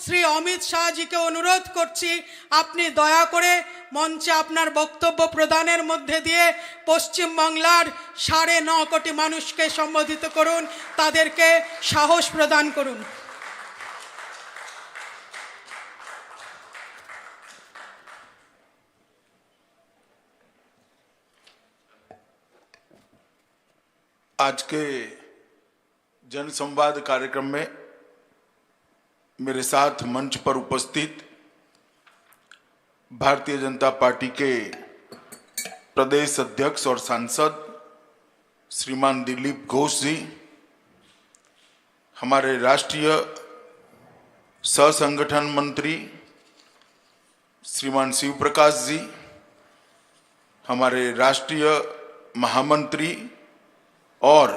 শ্রী অমিত শাহজিকে অনুরোধ করছি, আপনি দয়া করে মঞ্চে আপনার বক্তব্য প্রদানের মধ্যে দিয়ে পশ্চিমবাংলার 9.5 কোটি মানুষকে সম্বোধিত করুন, তাদেরকে সাহস প্রদান করুন। आज के जन संवाद कार्यक्रम में मेरे साथ मंच पर उपस्थित भारतीय जनता पार्टी के प्रदेश अध्यक्ष और सांसद श्रीमान दिलीप घोष जी, हमारे राष्ट्रीय सह संगठन मंत्री श्रीमान शिव प्रकाश जी, हमारे राष्ट्रीय महामंत्री और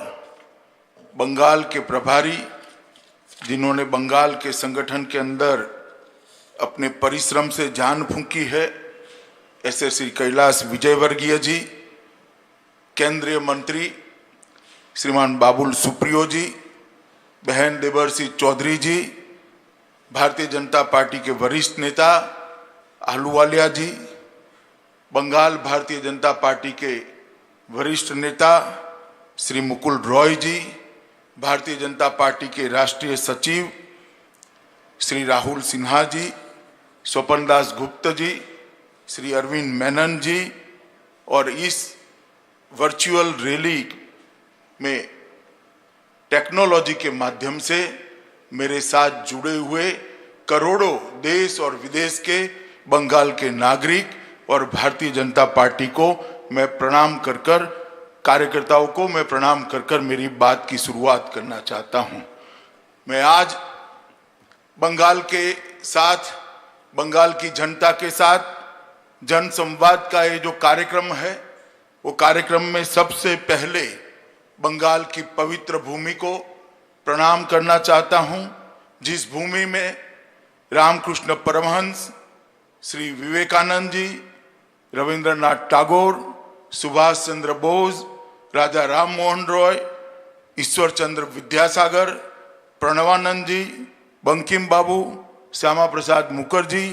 बंगाल के प्रभारी जिन्होंने बंगाल के संगठन के अंदर अपने परिश्रम से जान फूंकी है, ऐसे श्री कैलाश विजयवर्गीय जी, केंद्रीय मंत्री श्रीमान बाबुल सुप्रियो जी, बहन देवर्षि चौधरी जी, भारतीय जनता पार्टी के वरिष्ठ नेता आहलूवालिया जी, बंगाल भारतीय जनता पार्टी के वरिष्ठ नेता श्री मुकुल रॉय जी, भारतीय जनता पार्टी के राष्ट्रीय सचिव श्री राहुल सिन्हा जी, स्वपन दास गुप्ता जी, श्री अरविंद मेनन जी, और इस वर्चुअल रैली में टेक्नोलॉजी के माध्यम से मेरे साथ जुड़े हुए करोड़ों देश और विदेश के बंगाल के नागरिक और भारतीय जनता पार्टी को मैं प्रणाम कर कार्यकर्ताओं को मैं प्रणाम कर मेरी बात की शुरुआत करना चाहता हूं। मैं आज बंगाल के साथ, बंगाल की जनता के साथ जन संवाद का ये जो कार्यक्रम है, वो कार्यक्रम में सबसे पहले बंगाल की पवित्र भूमि को प्रणाम करना चाहता हूं, जिस भूमि में रामकृष्ण परमहंस, श्री विवेकानंद जी, रविंद्रनाथ टैगोर, सुभाष चंद्र बोस, राजा राम मोहन रॉय, ईश्वर चंद्र विद्यासागर, प्रणवानंद जी, बंकिम बाबू, श्यामा प्रसाद मुखर्जी,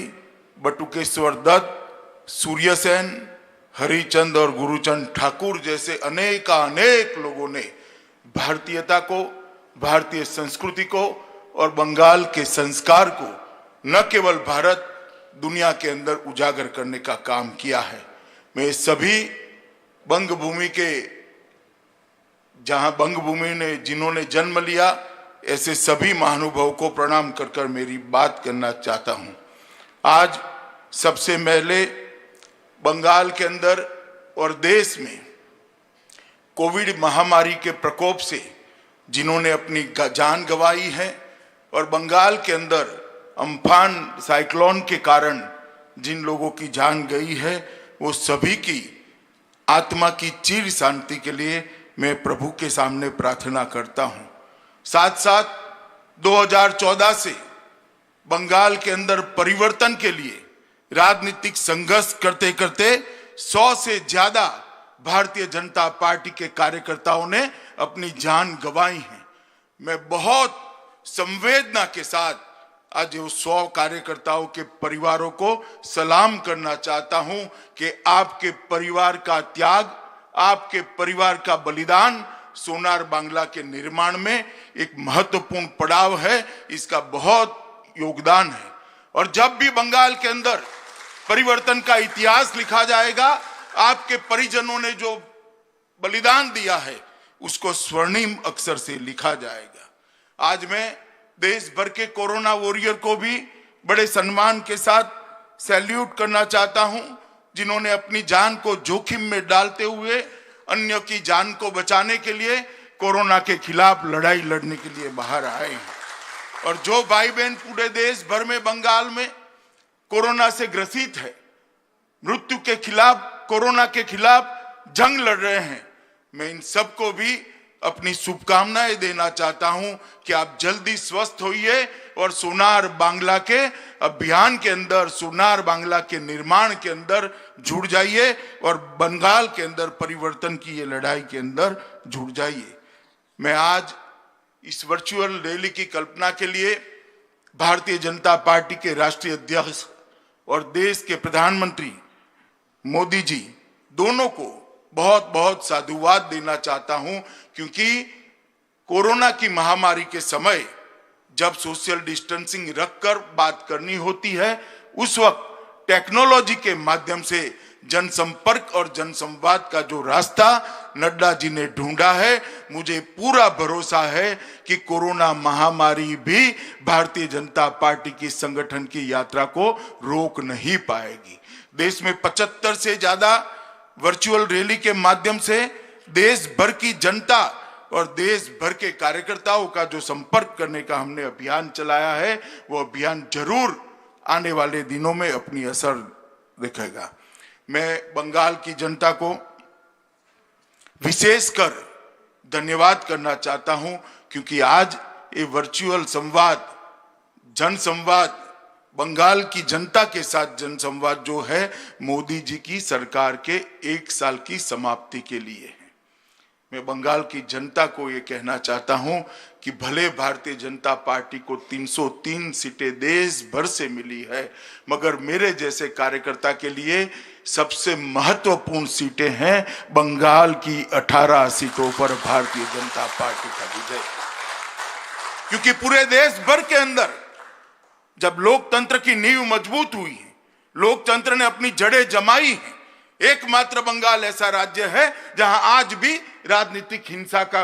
बटुकेश्वर दत्त, सूर्यसेन, हरिचंद और गुरुचंद ठाकुर जैसे अनेक लोगों ने भारतीयता को, भारतीय संस्कृति को और बंगाल के संस्कार को न केवल भारत, दुनिया के अंदर उजागर करने का काम किया है। मैं सभी बंग भूमि के, जहां बंग भूमि ने जिन्होंने जन्म लिया, ऐसे सभी महानुभावों को प्रणाम कर मेरी बात करना चाहता हूं। आज सबसे पहले बंगाल के अंदर और देश में कोविड महामारी के प्रकोप से जिन्होंने अपनी जान गंवाई है और बंगाल के अंदर अम्फान साइक्लोन के कारण जिन लोगों की जान गई है, वो सभी की आत्मा की चिर शांति के लिए मैं प्रभु के सामने प्रार्थना करता हूं। साथ साथ 2014 से बंगाल के अंदर परिवर्तन के लिए राजनीतिक संघर्ष करते करते 100 से ज्यादा भारतीय जनता पार्टी के कार्यकर्ताओं ने अपनी जान गंवाई है। मैं बहुत संवेदना के साथ आज उस 100 कार्यकर्ताओं के परिवारों को सलाम करना चाहता हूं कि आपके परिवार का त्याग, आपके परिवार का बलिदान सोनार बांग्ला के निर्माण में एक महत्वपूर्ण पड़ाव है, इसका बहुत योगदान है। और जब भी बंगाल के अंदर परिवर्तन का इतिहास लिखा जाएगा, आपके परिजनों ने जो बलिदान दिया है उसको स्वर्णिम अक्षर से लिखा जाएगा। आज मैं देश भर के कोरोना वॉरियर को भी बड़े सम्मान के साथ सैल्यूट करना चाहता हूं, जिन्होंने अपनी जान को जोखिम में डालते हुए अन्यों की जान को बचाने के लिए कोरोना के खिलाफ लड़ाई लड़ने के लिए बाहर आए हैं। और जो भाई बहन पूरे देश भर में बंगाल में कोरोना से ग्रसित है, मृत्यु के खिलाफ, कोरोना के खिलाफ जंग लड़ रहे हैं, मैं इन सबको भी अपनी शुभकामनाएं देना चाहता हूं कि आप जल्दी स्वस्थ होइए और सोनार बांग्ला के अभियान के अंदर, सोनार बांग्ला के निर्माण के अंदर जुड़ जाइए और बंगाल के अंदर परिवर्तन की ये लड़ाई के अंदर जुड़ जाइए। मैं आज इस वर्चुअल रैली की कल्पना के लिए भारतीय जनता पार्टी के राष्ट्रीय अध्यक्ष और देश के प्रधानमंत्री मोदी जी दोनों को बहुत बहुत साधुवाद देना चाहता हूं, क्योंकि कोरोना की महामारी के समय जब सोशल डिस्टेंसिंग रखकर बात करनी होती है, उस वक्त टेक्नोलॉजी के माध्यम से जनसंपर्क और जनसंवाद का जो रास्ता नड्डा जी ने ढूंढा है, मुझे पूरा भरोसा है कि कोरोना महामारी भी भारतीय जनता पार्टी की संगठन की यात्रा को रोक नहीं पाएगी। देश में 75 से ज्यादा वर्चुअल रैली के माध्यम से देश भर की जनता और देश भर के कार्यकर्ताओं का जो संपर्क करने का हमने अभियान चलाया है, वो अभियान जरूर आने वाले दिनों में अपनी असर दिखेगा। मैं बंगाल की जनता को विशेषकर धन्यवाद करना चाहता हूं, क्योंकि आज ये वर्चुअल संवाद, जनसंवाद, बंगाल की जनता के साथ जनसंवाद जो है, मोदी जी की सरकार के 1 साल की समाप्ति के लिए है। मैं बंगाल की जनता को ये कहना चाहता हूं कि भले भारतीय जनता पार्टी को 303 सीटें देश भर से मिली है, मगर मेरे जैसे कार्यकर्ता के लिए सबसे महत्वपूर्ण सीटें हैं बंगाल की 18 सीटों पर भारतीय जनता पार्टी का विजय। क्योंकि पूरे देश भर के अंदर जब लोकतंत्र की नींव मजबूत हुई है, लोकतंत्र ने अपनी जड़ें जमाई हैं, एकमात्र बंगाल ऐसा राज्य है जहां आज भी राजनीतिक हिंसा का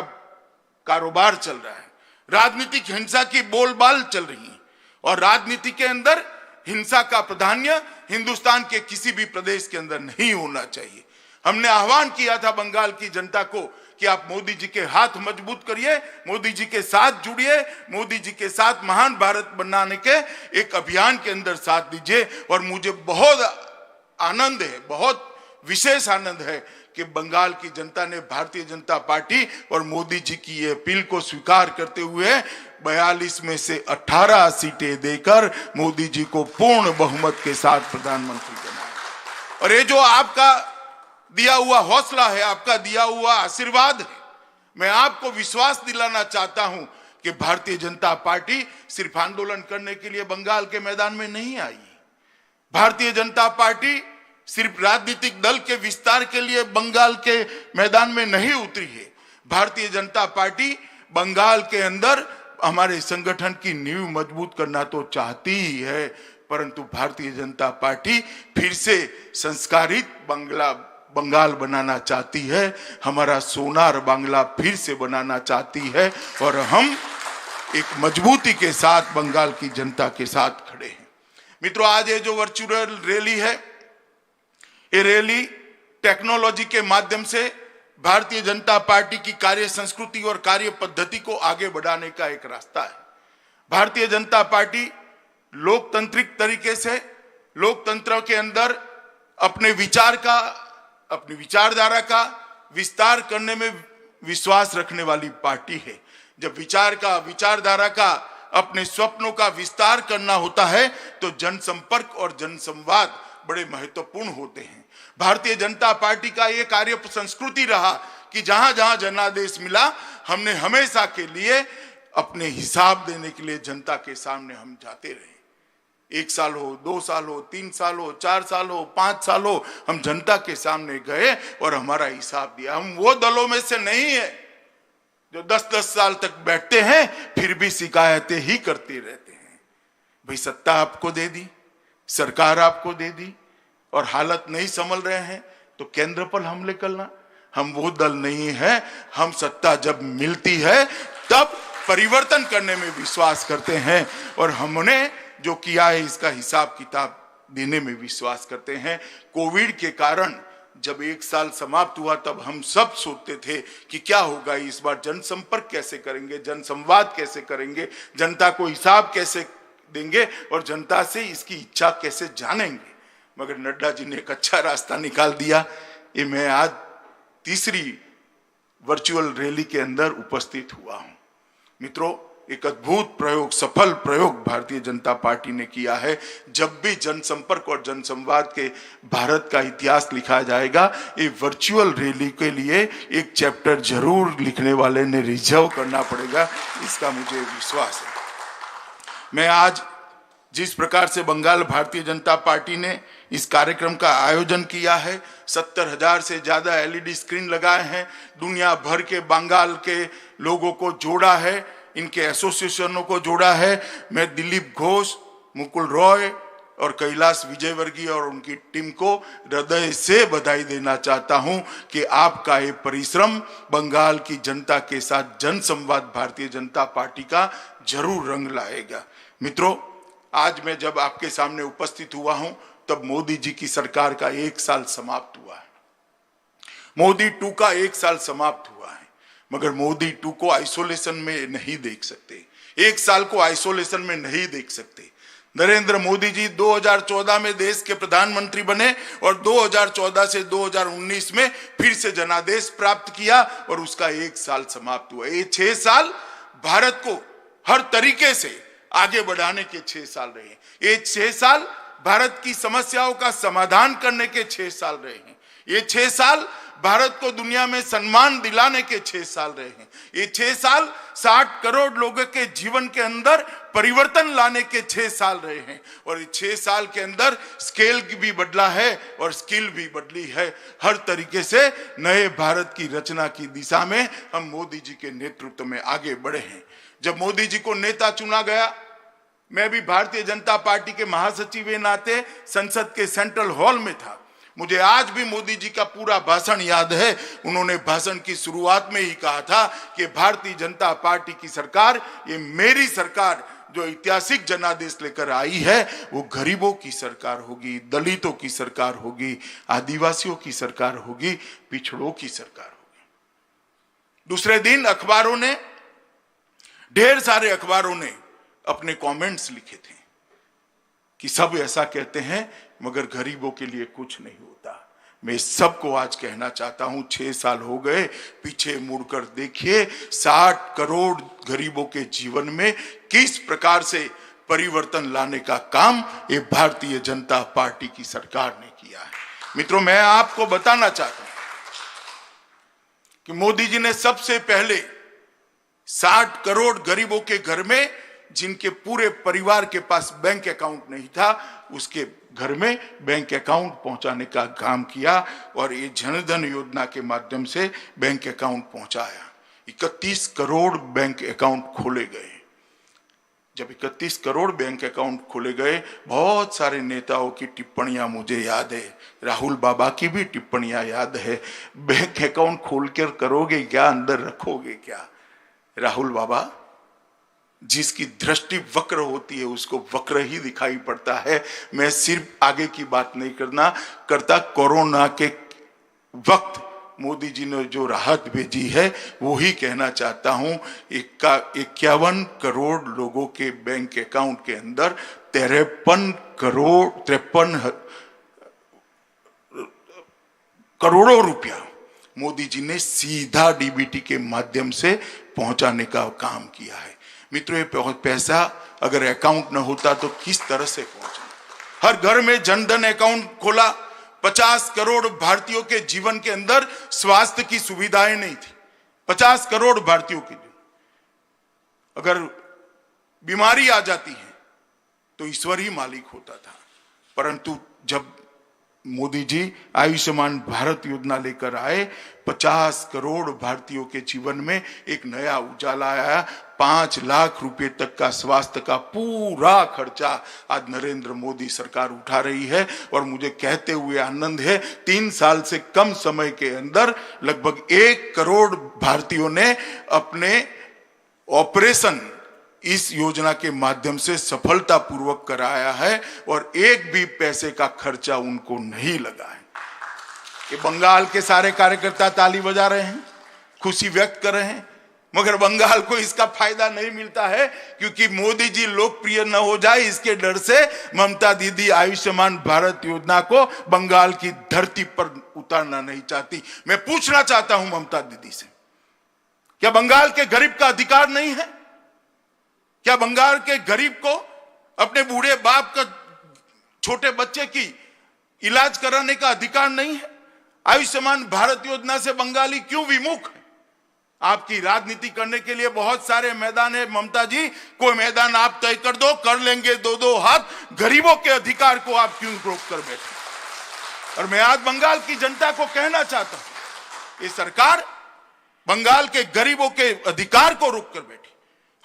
कारोबार चल रहा है, राजनीतिक हिंसा की बोलबाल चल रही है, और राजनीति के अंदर हिंसा का प्राधान्य हिंदुस्तान के किसी भी प्रदेश के अंदर नहीं होना चाहिए। हमने आह्वान किया था बंगाल की जनता को कि आप मोदी जी के हाथ मजबूत करिए, मोदी जी के साथ जुड़िए, मोदी जी के साथ महान भारत बनाने के एक अभियान के अंदर साथ दीजिए। और मुझे बहुत आनंद है, बहुत विशेष आनंद है कि बंगाल की जनता ने भारतीय जनता पार्टी और मोदी जी की ये अपील को स्वीकार करते हुए 42 में से 18 सीटें देकर मोदी जी को पूर्ण बहुमत के साथ प्रधानमंत्री बनाया। और ये जो आपका दिया हुआ हौसला है, आपका दिया हुआ आशीर्वाद है, मैं आपको विश्वास दिलाना चाहता हूं कि भारतीय जनता पार्टी सिर्फ आंदोलन करने के लिए बंगाल के मैदान में नहीं आई। भारतीय जनता पार्टी सिर्फ राजनीतिक दल के विस्तार के लिए बंगाल के मैदान में नहीं उतरी है। भारतीय जनता पार्टी बंगाल के अंदर हमारे संगठन की नींव मजबूत करना तो चाहती ही है, परंतु भारतीय जनता पार्टी फिर से संस्कारित बंगाल बनाना चाहती है, हमारा सोनार बांग्ला फिर से बनाना चाहती है, और हम एक मजबूती के साथ बंगाल की जनता के साथ खड़े हैं। मित्रों, आज ये जो वर्चुअल रैली है, ये रैली टेक्नोलॉजी के माध्यम से भारतीय जनता पार्टी की कार्य संस्कृति और कार्य पद्धति को आगे बढ़ाने का एक रास्ता है। भारतीय जनता पार्टी लोकतांत्रिक तरीके से लोकतंत्र के अंदर अपने विचार का, अपनी विचारधारा का विस्तार करने में विश्वास रखने वाली पार्टी है। जब विचारधारा का, अपने स्वप्नों का विस्तार करना होता है तो जनसंपर्क और जनसंवाद बड़े महत्वपूर्ण होते हैं। भारतीय जनता पार्टी का ये कार्य संस्कृति रहा कि जहां जहां जनादेश मिला, हमने हमेशा के लिए अपने हिसाब देने के लिए जनता के सामने हम जाते रहे। 1 साल हो, 2 साल हो, 3 साल हो, 4 साल हो, 5 साल हो, हम जनता के सामने गए और हमारा हिसाब दिया। हम वो दलों में से नहीं है जो 10-10 साल तक बैठते हैं फिर भी शिकायतें ही करते रहते हैं। भाई, सत्ता आपको दे दी, सरकार आपको दे दी और हालत नहीं संभल रहे हैं तो केंद्र पर हमले करना, हम वो दल नहीं है। हम सत्ता जब मिलती है तब परिवर्तन करने में विश्वास करते हैं, और हमने जो किया है इसका हिसाब किताब देने में विश्वास करते हैं। कोविड के कारण जब 1 साल समाप्त हुआ तब हम सब सोचते थे कि क्या होगा इस बार, जनसंपर्क कैसे करेंगे, जनसंवाद कैसे करेंगे, जनता को हिसाब कैसे देंगे और जनता से इसकी इच्छा कैसे जानेंगे। मगर नड्डा जी ने एक अच्छा रास्ता निकाल दिया। ये मैं आज तीसरी वर्चुअल रैली के अंदर उपस्थित हुआ हूं। मित्रों, एक अद्भुत प्रयोग, सफल प्रयोग भारतीय जनता पार्टी ने किया है। जब भी जनसंपर्क और जनसंवाद के भारत का इतिहास लिखा जाएगा, ये वर्चुअल रैली के लिए एक चैप्टर जरूर लिखने वाले ने रिजर्व करना पड़ेगा, इसका मुझे विश्वास है। मैं आज जिस प्रकार से बंगाल भारतीय जनता पार्टी ने इस कार्यक्रम का आयोजन किया है, 70,000 से ज्यादा एलईडी स्क्रीन लगाए हैं, दुनिया भर के बंगाल के लोगों को जोड़ा है, इनके एसोसिएशनों को जोड़ा है। मैं दिलीप घोष, मुकुल रॉय और कैलाश विजयवर्गीय और उनकी टीम को हृदय से बधाई देना चाहता हूं कि आपका ये परिश्रम बंगाल की जनता के साथ जनसंवाद भारतीय जनता पार्टी का जरूर रंग लाएगा। मित्रों, आज मैं जब आपके सामने उपस्थित हुआ हूं तब मोदी जी की सरकार का 1 साल समाप्त हुआ है, मोदी 2 का 1 साल समाप्त हुआ है। मगर मोदी 2 को आइसोलेशन में नहीं देख सकते, 1 साल को आइसोलेशन में नहीं देख सकते। नरेंद्र मोदी जी 2014 में देश के प्रधानमंत्री बने और 2014 से 2019 में फिर से जनादेश प्राप्त किया और उसका 1 साल समाप्त हुआ। ये 6 साल भारत को हर तरीके से आगे बढ़ाने के 6 साल रहे हैं। ये 6 साल भारत की समस्याओं का समाधान करने के 6 साल रहे हैं। ये 6 साल भारत को दुनिया में सम्मान दिलाने के 6 साल रहे हैं। ये 6 साल 60 करोड़ लोगों के जीवन के अंदर परिवर्तन लाने के 6 साल रहे हैं। और ये 6 साल के अंदर स्केल भी बदला है और स्किल भी बदली है। हर तरीके से नए भारत की रचना की दिशा में हम मोदी जी के नेतृत्व में आगे बढ़े हैं। जब मोदी जी को नेता चुना गया, मैं भी भारतीय जनता पार्टी के महासचिव के नाते संसद के सेंट्रल हॉल में था। मुझे आज भी मोदी जी का पूरा भाषण याद है। उन्होंने भाषण की शुरुआत में ही कहा था कि भारतीय जनता पार्टी की सरकार, ये मेरी सरकार जो ऐतिहासिक जनादेश लेकर आई है, वो गरीबों की सरकार होगी, दलितों की सरकार होगी, आदिवासियों की सरकार होगी, पिछड़ों की सरकार होगी। दूसरे दिन अखबारों ने, ढेर सारे अखबारों ने अपने कमेंट्स लिखे थे कि सब ऐसा कहते हैं मगर गरीबों के लिए कुछ नहीं होता। मैं सबको आज कहना चाहता हूं, 6 साल हो गए, पीछे मुड़कर देखिए 60 करोड़ गरीबों के जीवन में किस प्रकार से परिवर्तन लाने का काम ये भारतीय जनता पार्टी की सरकार ने किया है। मित्रों, मैं आपको बताना चाहता हूं कि मोदी जी ने सबसे पहले 60 करोड़ गरीबों के घर में, जिनके पूरे परिवार के पास बैंक अकाउंट नहीं था, उसके घर में बैंक अकाउंट पहुंचाने का काम किया और ये जनधन योजना के माध्यम से बैंक अकाउंट पहुंचाया। 31 करोड़ बैंक अकाउंट खोले गए। जब 31 करोड़ बैंक अकाउंट खोले गए, बहुत सारे नेताओं की टिप्पणियां मुझे याद है, राहुल बाबा की भी टिप्पणियां याद है। बैंक अकाउंट खोलकर करोगे क्या, अंदर रखोगे क्या? राहुल बाबा, जिसकी दृष्टि वक्र होती है उसको वक्र ही दिखाई पड़ता है। मैं सिर्फ आगे की बात नहीं करता, कोरोना के वक्त मोदी जी ने जो राहत भेजी है वो ही कहना चाहता हूं। 51 करोड़ लोगों के बैंक अकाउंट के अंदर 53 करोड़ों रुपया मोदी जी ने सीधा डीबीटी के माध्यम से पहुंचाने का काम किया है। मित्रों, ये पैसा अगर अकाउंट न होता तो किस तरह से पहुंचा? हर घर में जनधन अकाउंट खोला। 50 करोड़ भारतीयों के जीवन के अंदर स्वास्थ्य की सुविधाएं नहीं थी। 50 करोड़ भारतीयों के लिए अगर बीमारी आ जाती है तो ईश्वर ही मालिक होता था। परंतु जब मोदी जी आयुष्मान भारत योजना लेकर आए, 50 करोड़ भारतीयों के जीवन में एक नया उजाला आया। 5 लाख रुपए तक का स्वास्थ्य का पूरा खर्चा आज नरेंद्र मोदी सरकार उठा रही है। और मुझे कहते हुए आनंद है, 3 साल से कम समय के अंदर लगभग 1 करोड़ भारतीयों ने अपने ऑपरेशन इस योजना के माध्यम से सफलतापूर्वक कराया है और एक भी पैसे का खर्चा उनको नहीं लगा है। ये बंगाल के सारे कार्यकर्ता ताली बजा रहे हैं, खुशी व्यक्त कर रहे हैं, मगर बंगाल को इसका फायदा नहीं मिलता है क्योंकि मोदी जी लोकप्रिय न हो जाए इसके डर से ममता दीदी आयुष्मान भारत योजना को बंगाल की धरती पर उतारना नहीं चाहती। मैं पूछना चाहता हूं ममता दीदी से, क्या बंगाल के गरीब का अधिकार नहीं है? क्या बंगाल के गरीब को अपने बूढ़े बाप का छोटे बच्चे की इलाज कराने का अधिकार नहीं है? आयुष्मान भारत योजना से बंगाली क्यों विमुख है? आपकी राजनीति करने के लिए बहुत सारे मैदान है ममता जी, कोई मैदान आप तय कर दो, कर लेंगे दो दो हाथ। गरीबों के अधिकार को आप क्यों रोक कर बैठे? और मैं आज बंगाल की जनता को कहना चाहता हूं, ये सरकार बंगाल के गरीबों के अधिकार को रोक कर बैठी।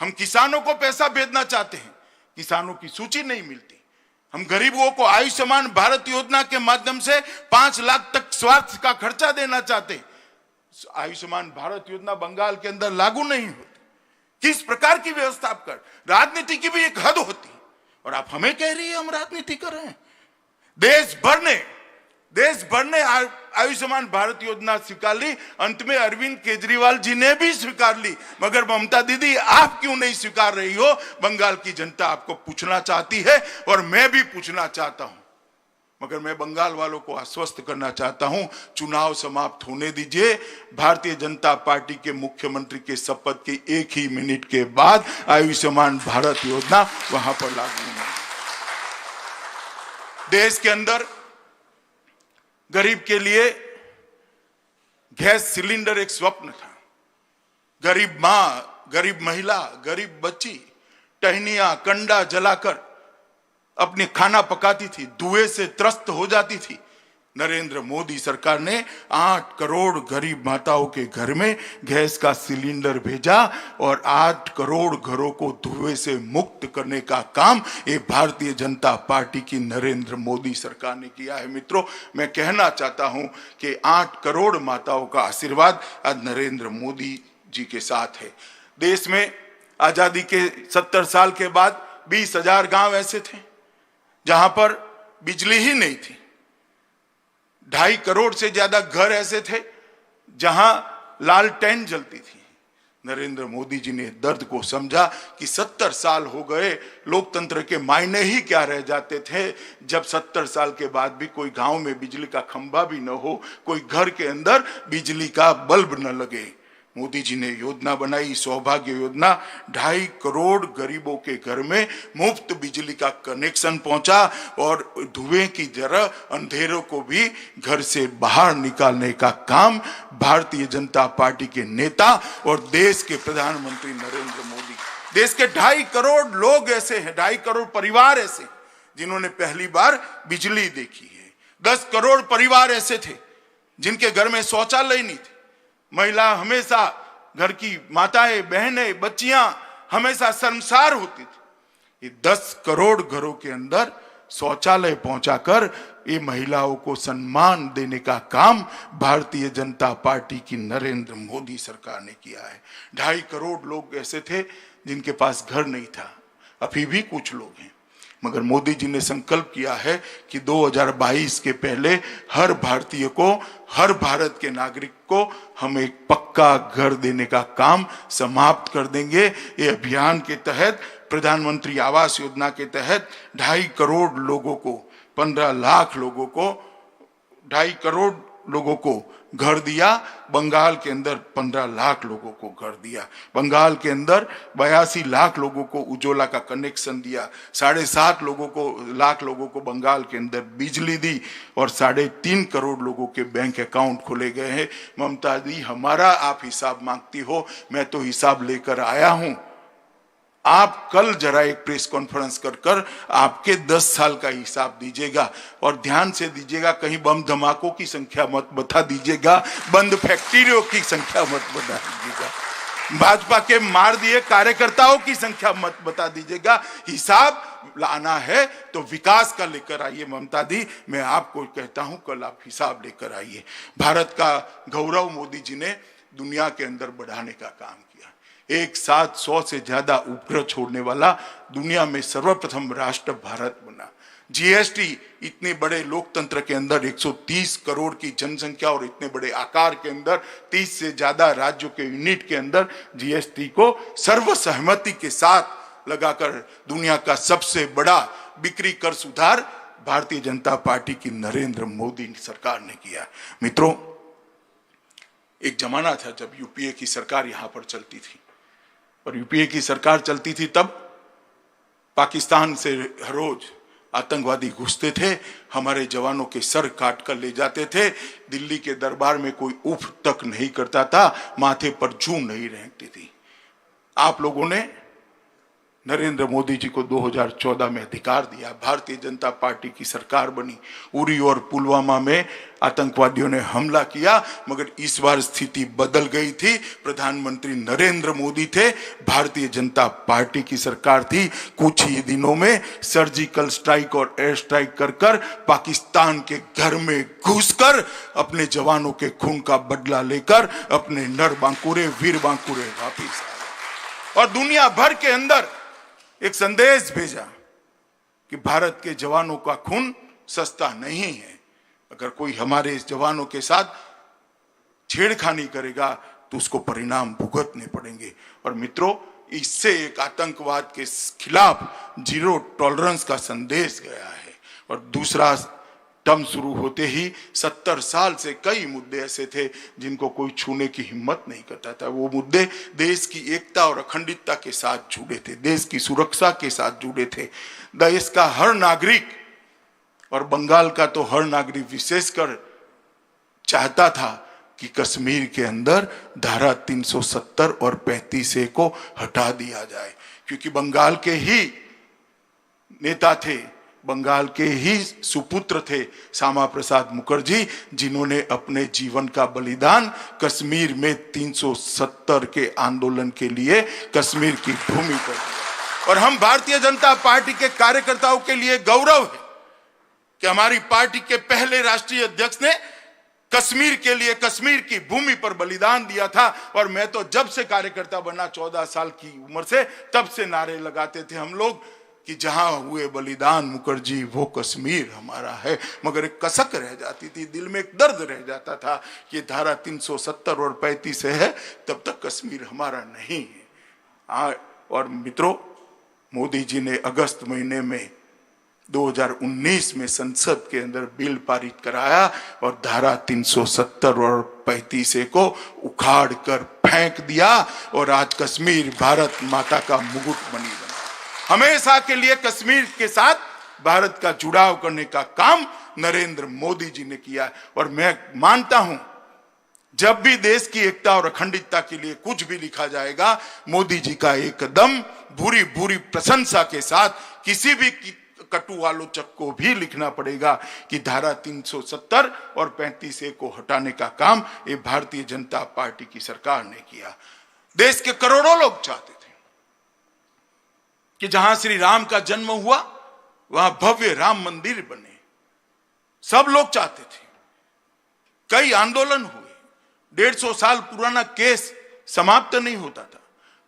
हम किसानों को पैसा भेजना चाहते हैं, किसानों की सूची नहीं मिलती। हम गरीबों को आयुष्मान भारत योजना के माध्यम से 5 लाख तक स्वास्थ्य का खर्चा देना चाहते। आयुष्मान भारत योजना बंगाल के अंदर लागू नहीं होती। किस प्रकार की व्यवस्था आप कर? राजनीति की भी एक हद होती है, और आप हमें कह रही है हम राजनीति कर रहे हैं। देश भर ने आयुष्मान भारत योजना स्वीकार ली, अंत में अरविंद केजरीवाल जी ने भी स्वीकार ली, मगर ममता दीदी आप क्यों नहीं स्वीकार रही हो? बंगाल की जनता आपको पूछना चाहती है, और मैं भी पूछना चाहता हूं। मगर मैं बंगाल वालों को आश्वस्त करना चाहता हूं, चुनाव समाप्त होने दीजिए। भारतीय जनता पार्टी के मुख्यमंत्री के शपथ के 1 ही मिनट के बाद आयुष्मान भारत योजना वहां पर लागू होगी। देश के अंदर गरीब के लिए गैस सिलेंडर एक स्वप्न था। गरीब मां, गरीब महिला, गरीब बच्ची टहनिया कंडा जलाकर अपने खाना पकाती थी, धुएं से त्रस्त हो जाती थी। नरेंद्र मोदी सरकार ने 8 करोड़ गरीब माताओं के घर में गैस का सिलेंडर भेजा, और 8 करोड़ घरों को धुएं से मुक्त करने का काम ये भारतीय जनता पार्टी की नरेंद्र मोदी सरकार ने किया है। मित्रों, मैं कहना चाहता हूं कि 8 करोड़ माताओं का आशीर्वाद आज नरेंद्र मोदी जी के साथ है। देश में आजादी के 70 साल के बाद 20,000 गांव ऐसे थे जहां पर बिजली ही नहीं थी। 2.5 करोड़ से ज्यादा घर ऐसे थे जहां लालटेन जलती थी। नरेंद्र मोदी जी ने दर्द को समझा कि 70 साल हो गए, लोकतंत्र के मायने ही क्या रह जाते थे जब 70 साल के बाद भी कोई गांव में बिजली का खंभा भी न हो, कोई घर के अंदर बिजली का बल्ब न लगे। मोदी जी ने योजना बनाई, सौभाग्य योजना। 2.5 करोड़ गरीबों के घर में मुफ्त बिजली का कनेक्शन पहुंचा, और धुएं की जगह अंधेरों को भी घर से बाहर निकालने का काम भारतीय जनता पार्टी के नेता और देश के प्रधानमंत्री नरेंद्र मोदी। देश के 2.5 करोड़ लोग ऐसे हैं, 2.5 करोड़ परिवार ऐसे जिन्होंने पहली बार बिजली देखी है। 10 करोड़ परिवार ऐसे थे जिनके घर में शौचालय नहीं थे। महिला हमेशा, घर की माताएं, बहनें, बच्चियां हमेशा शर्मसार होती थी। ये 10 करोड़ घरों के अंदर शौचालय पहुंचाकर ये महिलाओं को सम्मान देने का काम भारतीय जनता पार्टी की नरेंद्र मोदी सरकार ने किया है। 2.5 करोड़ लोग ऐसे थे जिनके पास घर नहीं था, अभी भी कुछ लोग हैं, मगर मोदी जी ने संकल्प किया है कि 2022 के पहले हर भारतीय को, हर भारत के नागरिक को हम एक पक्का घर देने का काम समाप्त कर देंगे। ये अभियान के तहत, प्रधानमंत्री आवास योजना के तहत 2.5 करोड़ लोगों को, 15 लाख लोगों को, 2.5 करोड़ लोगों को घर दिया। बंगाल के अंदर 15 लाख लोगों को घर दिया। बंगाल के अंदर 82 लाख लोगों को उज्ज्वला का कनेक्शन दिया। 7.5 लाख लोगों को बंगाल के अंदर बिजली दी, और 3.5 करोड़ लोगों के बैंक अकाउंट खोले गए हैं। ममता दी, हमारा आप हिसाब मांगती हो, मैं तो हिसाब लेकर आया हूं। आप कल जरा एक प्रेस कॉन्फ्रेंस कर आपके 10 साल का हिसाब दीजिएगा, और ध्यान से दीजिएगा, कहीं बम धमाकों की संख्या मत बता दीजिएगा, बंद फैक्ट्रियों की संख्या मत बता दीजिएगा, भाजपा के मार दिए कार्यकर्ताओं की संख्या मत बता दीजिएगा। हिसाब लाना है तो विकास का लेकर आइए। ममता दी, मैं आपको कहता हूं, कल आप हिसाब लेकर आइए। भारत का गौरव मोदी जी ने दुनिया के अंदर बढ़ाने का काम किया। एक साथ 100 से ज्यादा उपग्रह छोड़ने वाला दुनिया में सर्वप्रथम राष्ट्र भारत बना। जीएसटी, इतने बड़े लोकतंत्र के अंदर 130 करोड़ की जनसंख्या और इतने बड़े आकार के अंदर 30 से ज्यादा राज्यों के यूनिट के अंदर जीएसटी को सर्वसहमति के साथ लगाकर दुनिया का सबसे बड़ा बिक्री कर सुधार भारतीय जनता पार्टी की नरेंद्र मोदी सरकार ने किया। मित्रों, एक जमाना था जब यूपीए की सरकार यहां पर चलती थी, और यूपीए की सरकार चलती थी तब पाकिस्तान से हर रोज आतंकवादी घुसते थे, हमारे जवानों के सर काट कर ले जाते थे। दिल्ली के दरबार में कोई उफ तक नहीं करता था, माथे पर जूं नहीं रेंगती थी। आप लोगों ने नरेंद्र मोदी जी को 2014 में अधिकार दिया, भारतीय जनता पार्टी की सरकार बनी, उरी और पुलवामा में आतंकवादियों ने हमला किया, मगर इस बार स्थिति बदल गई थी। प्रधानमंत्री नरेंद्र मोदी थे, भारतीय जनता पार्टी की सरकार थी। कुछ ही दिनों में सर्जिकल स्ट्राइक और एयर स्ट्राइक कर कर पाकिस्तान के घर में घुसकर अपने जवानों के खून का बदला लेकर अपने नर बांकुरे वीर बांकुरे वापिस आए और दुनिया भर के अंदर एक संदेश भेजा कि भारत के जवानों का खून सस्ता नहीं है। अगर कोई हमारे इस जवानों के साथ छेड़खानी करेगा तो उसको परिणाम भुगतने पड़ेंगे। और मित्रों, इससे एक आतंकवाद के खिलाफ जीरो टॉलरेंस का संदेश गया है। और दूसरा टर्म शुरू होते ही 70 साल से कई मुद्दे ऐसे थे जिनको कोई छूने की हिम्मत नहीं करता था। वो मुद्दे देश की एकता और अखंडता के साथ जुड़े थे, देश की सुरक्षा के साथ जुड़े थे। देश का हर नागरिक और बंगाल का तो हर नागरिक विशेषकर चाहता था कि कश्मीर के अंदर धारा 370 और 35A को हटा दिया जाए, क्योंकि बंगाल के ही नेता थे, बंगाल के ही सुपुत्र थे श्यामा प्रसाद मुखर्जी, जिन्होंने अपने जीवन का बलिदान कश्मीर में 370 के आंदोलन के लिए कश्मीर की भूमि पर दिया। और हम भारतीय जनता पार्टी के कार्यकर्ताओं के लिए गौरव है कि हमारी पार्टी के पहले राष्ट्रीय अध्यक्ष ने कश्मीर के लिए कश्मीर की भूमि पर बलिदान दिया था। और मैं तो जब से कार्यकर्ता बना 14 साल की उम्र से, तब से नारे लगाते थे हम लोग कि जहां हुए बलिदान मुखर्जी वो कश्मीर हमारा है। मगर एक कसक रह जाती थी, दिल में एक दर्द रह जाता था कि धारा 370 और 35 है, तब तक कश्मीर हमारा नहीं है। और मित्रों, मोदी जी ने अगस्त महीने में 2019 में संसद के अंदर बिल पारित कराया और धारा 370 और 35A को उखाड़ कर फेंक दिया और आज कश्मीर भारत माता का मुकुट बनी बना। हमेशा के लिए कश्मीर के साथ भारत का जुड़ाव करने का काम नरेंद्र मोदी जी ने किया। और मैं मानता हूं, जब भी देश की एकता और अखंडता के लिए कुछ भी लिखा जाएगा, मोदी जी का एक कदम भूरी भूरी प्रशंसा के साथ किसी भी कटु आलोचक को भी लिखना पड़ेगा कि धारा 370 और 35A को हटाने का काम ये भारतीय जनता पार्टी की सरकार ने किया। देश के करोड़ों लोग चाहते थे कि जहां श्री राम का जन्म हुआ वहां भव्य राम मंदिर बने। सब लोग चाहते थे। कई आंदोलन हुए, 150 साल पुराना केस समाप्त नहीं होता था।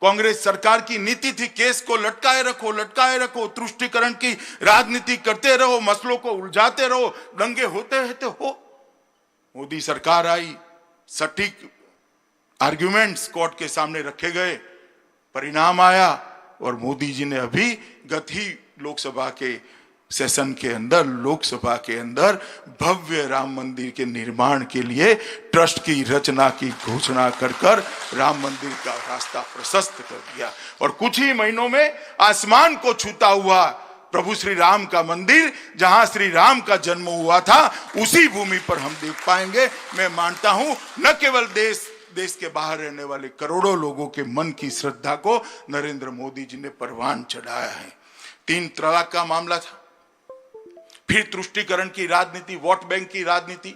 कांग्रेस सरकार की नीति थी केस को लटकाए रखो, तुष्टीकरण की राजनीति करते रहो, मसलों को उलझाते रहो, दंगे होते रहते हो। मोदी सरकार आई, सटीक आर्ग्यूमेंट्स कोर्ट के सामने रखे गए, परिणाम आया और मोदी जी ने अभी गत ही लोकसभा के सेशन के अंदर, लोकसभा के अंदर भव्य राम मंदिर के निर्माण के लिए ट्रस्ट की रचना की घोषणा कर कर राम मंदिर का रास्ता प्रशस्त कर दिया। और कुछ ही महीनों में आसमान को छूता हुआ प्रभु श्री राम का मंदिर, जहां श्री राम का जन्म हुआ था, उसी भूमि पर हम देख पाएंगे। मैं मानता हूं न केवल देश के बाहर रहने वाले करोड़ों लोगों के मन की श्रद्धा को नरेंद्र मोदी जी ने परवान चढ़ाया है। 3 तलाक का मामला था, फिर तुष्टीकरण की राजनीति, वोट बैंक की राजनीति,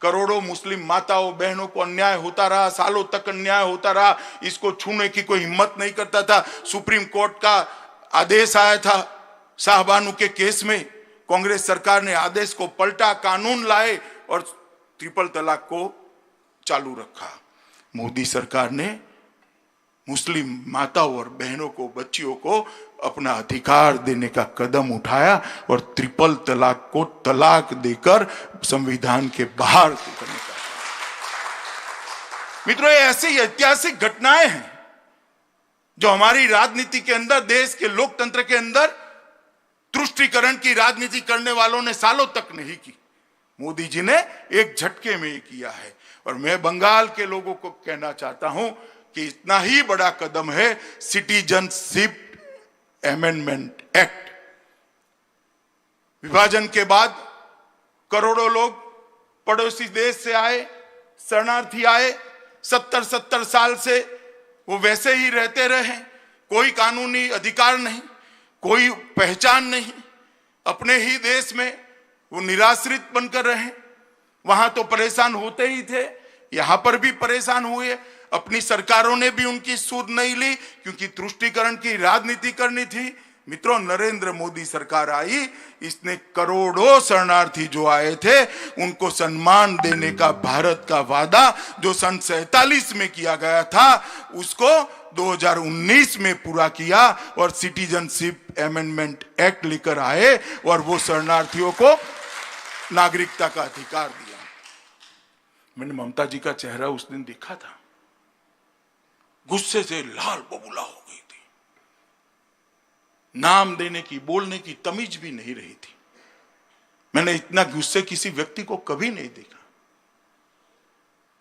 करोड़ों मुस्लिम माताओं बहनों को अन्याय होता रहा, सालों तक अन्याय होता रहा, इसको छूने की कोई हिम्मत नहीं करता था। सुप्रीम कोर्ट का आदेश आया था शाहबानू के केस में, कांग्रेस सरकार ने आदेश को पलटा, कानून लाए और ट्रिपल तलाक को चालू रखा। मोदी सरकार ने मुस्लिम माताओं और बहनों को, बच्चियों को अपना अधिकार देने का कदम उठाया और ट्रिपल तलाक को तलाक देकर संविधान के बाहर करने का। मित्रों, ये ऐसी ऐतिहासिक घटनाएं हैं जो हमारी राजनीति के अंदर, देश के लोकतंत्र के अंदर तुष्टीकरण की राजनीति करने वालों ने सालों तक नहीं की। मोदी जी ने एक झटके में ये किया है। और मैं बंगाल के लोगों को कहना चाहता हूं कि इतना ही बड़ा कदम है सिटीजनशिप अमेंडमेंट एक्ट। विभाजन के बाद करोड़ों लोग पड़ोसी देश से आए, शरणार्थी आए, 70 साल से वो वैसे ही रहते रहे, कोई कानूनी अधिकार नहीं, कोई पहचान नहीं, अपने ही देश में वो निराश्रित बनकर रहे। वहां तो परेशान होते ही थे, यहां पर भी परेशान हुए। अपनी सरकारों ने भी उनकी सुध नहीं ली क्योंकि तुष्टीकरण की राजनीति करनी थी। मित्रों, नरेंद्र मोदी सरकार आई, इसने करोड़ों शरणार्थी जो आए थे उनको सम्मान देने का भारत का वादा जो सन 47 में किया गया था उसको 2019 में पूरा किया और सिटीजनशिप अमेंडमेंट एक्ट लेकर आए और वो शरणार्थियों को नागरिकता का अधिकार दिया। मैंने ममता जी का चेहरा उस दिन देखा था, गुस्से से लाल बबूला हो गई थी, नाम देने की, बोलने की तमीज भी नहीं रही थी। मैंने इतना गुस्से किसी व्यक्ति को कभी नहीं देखा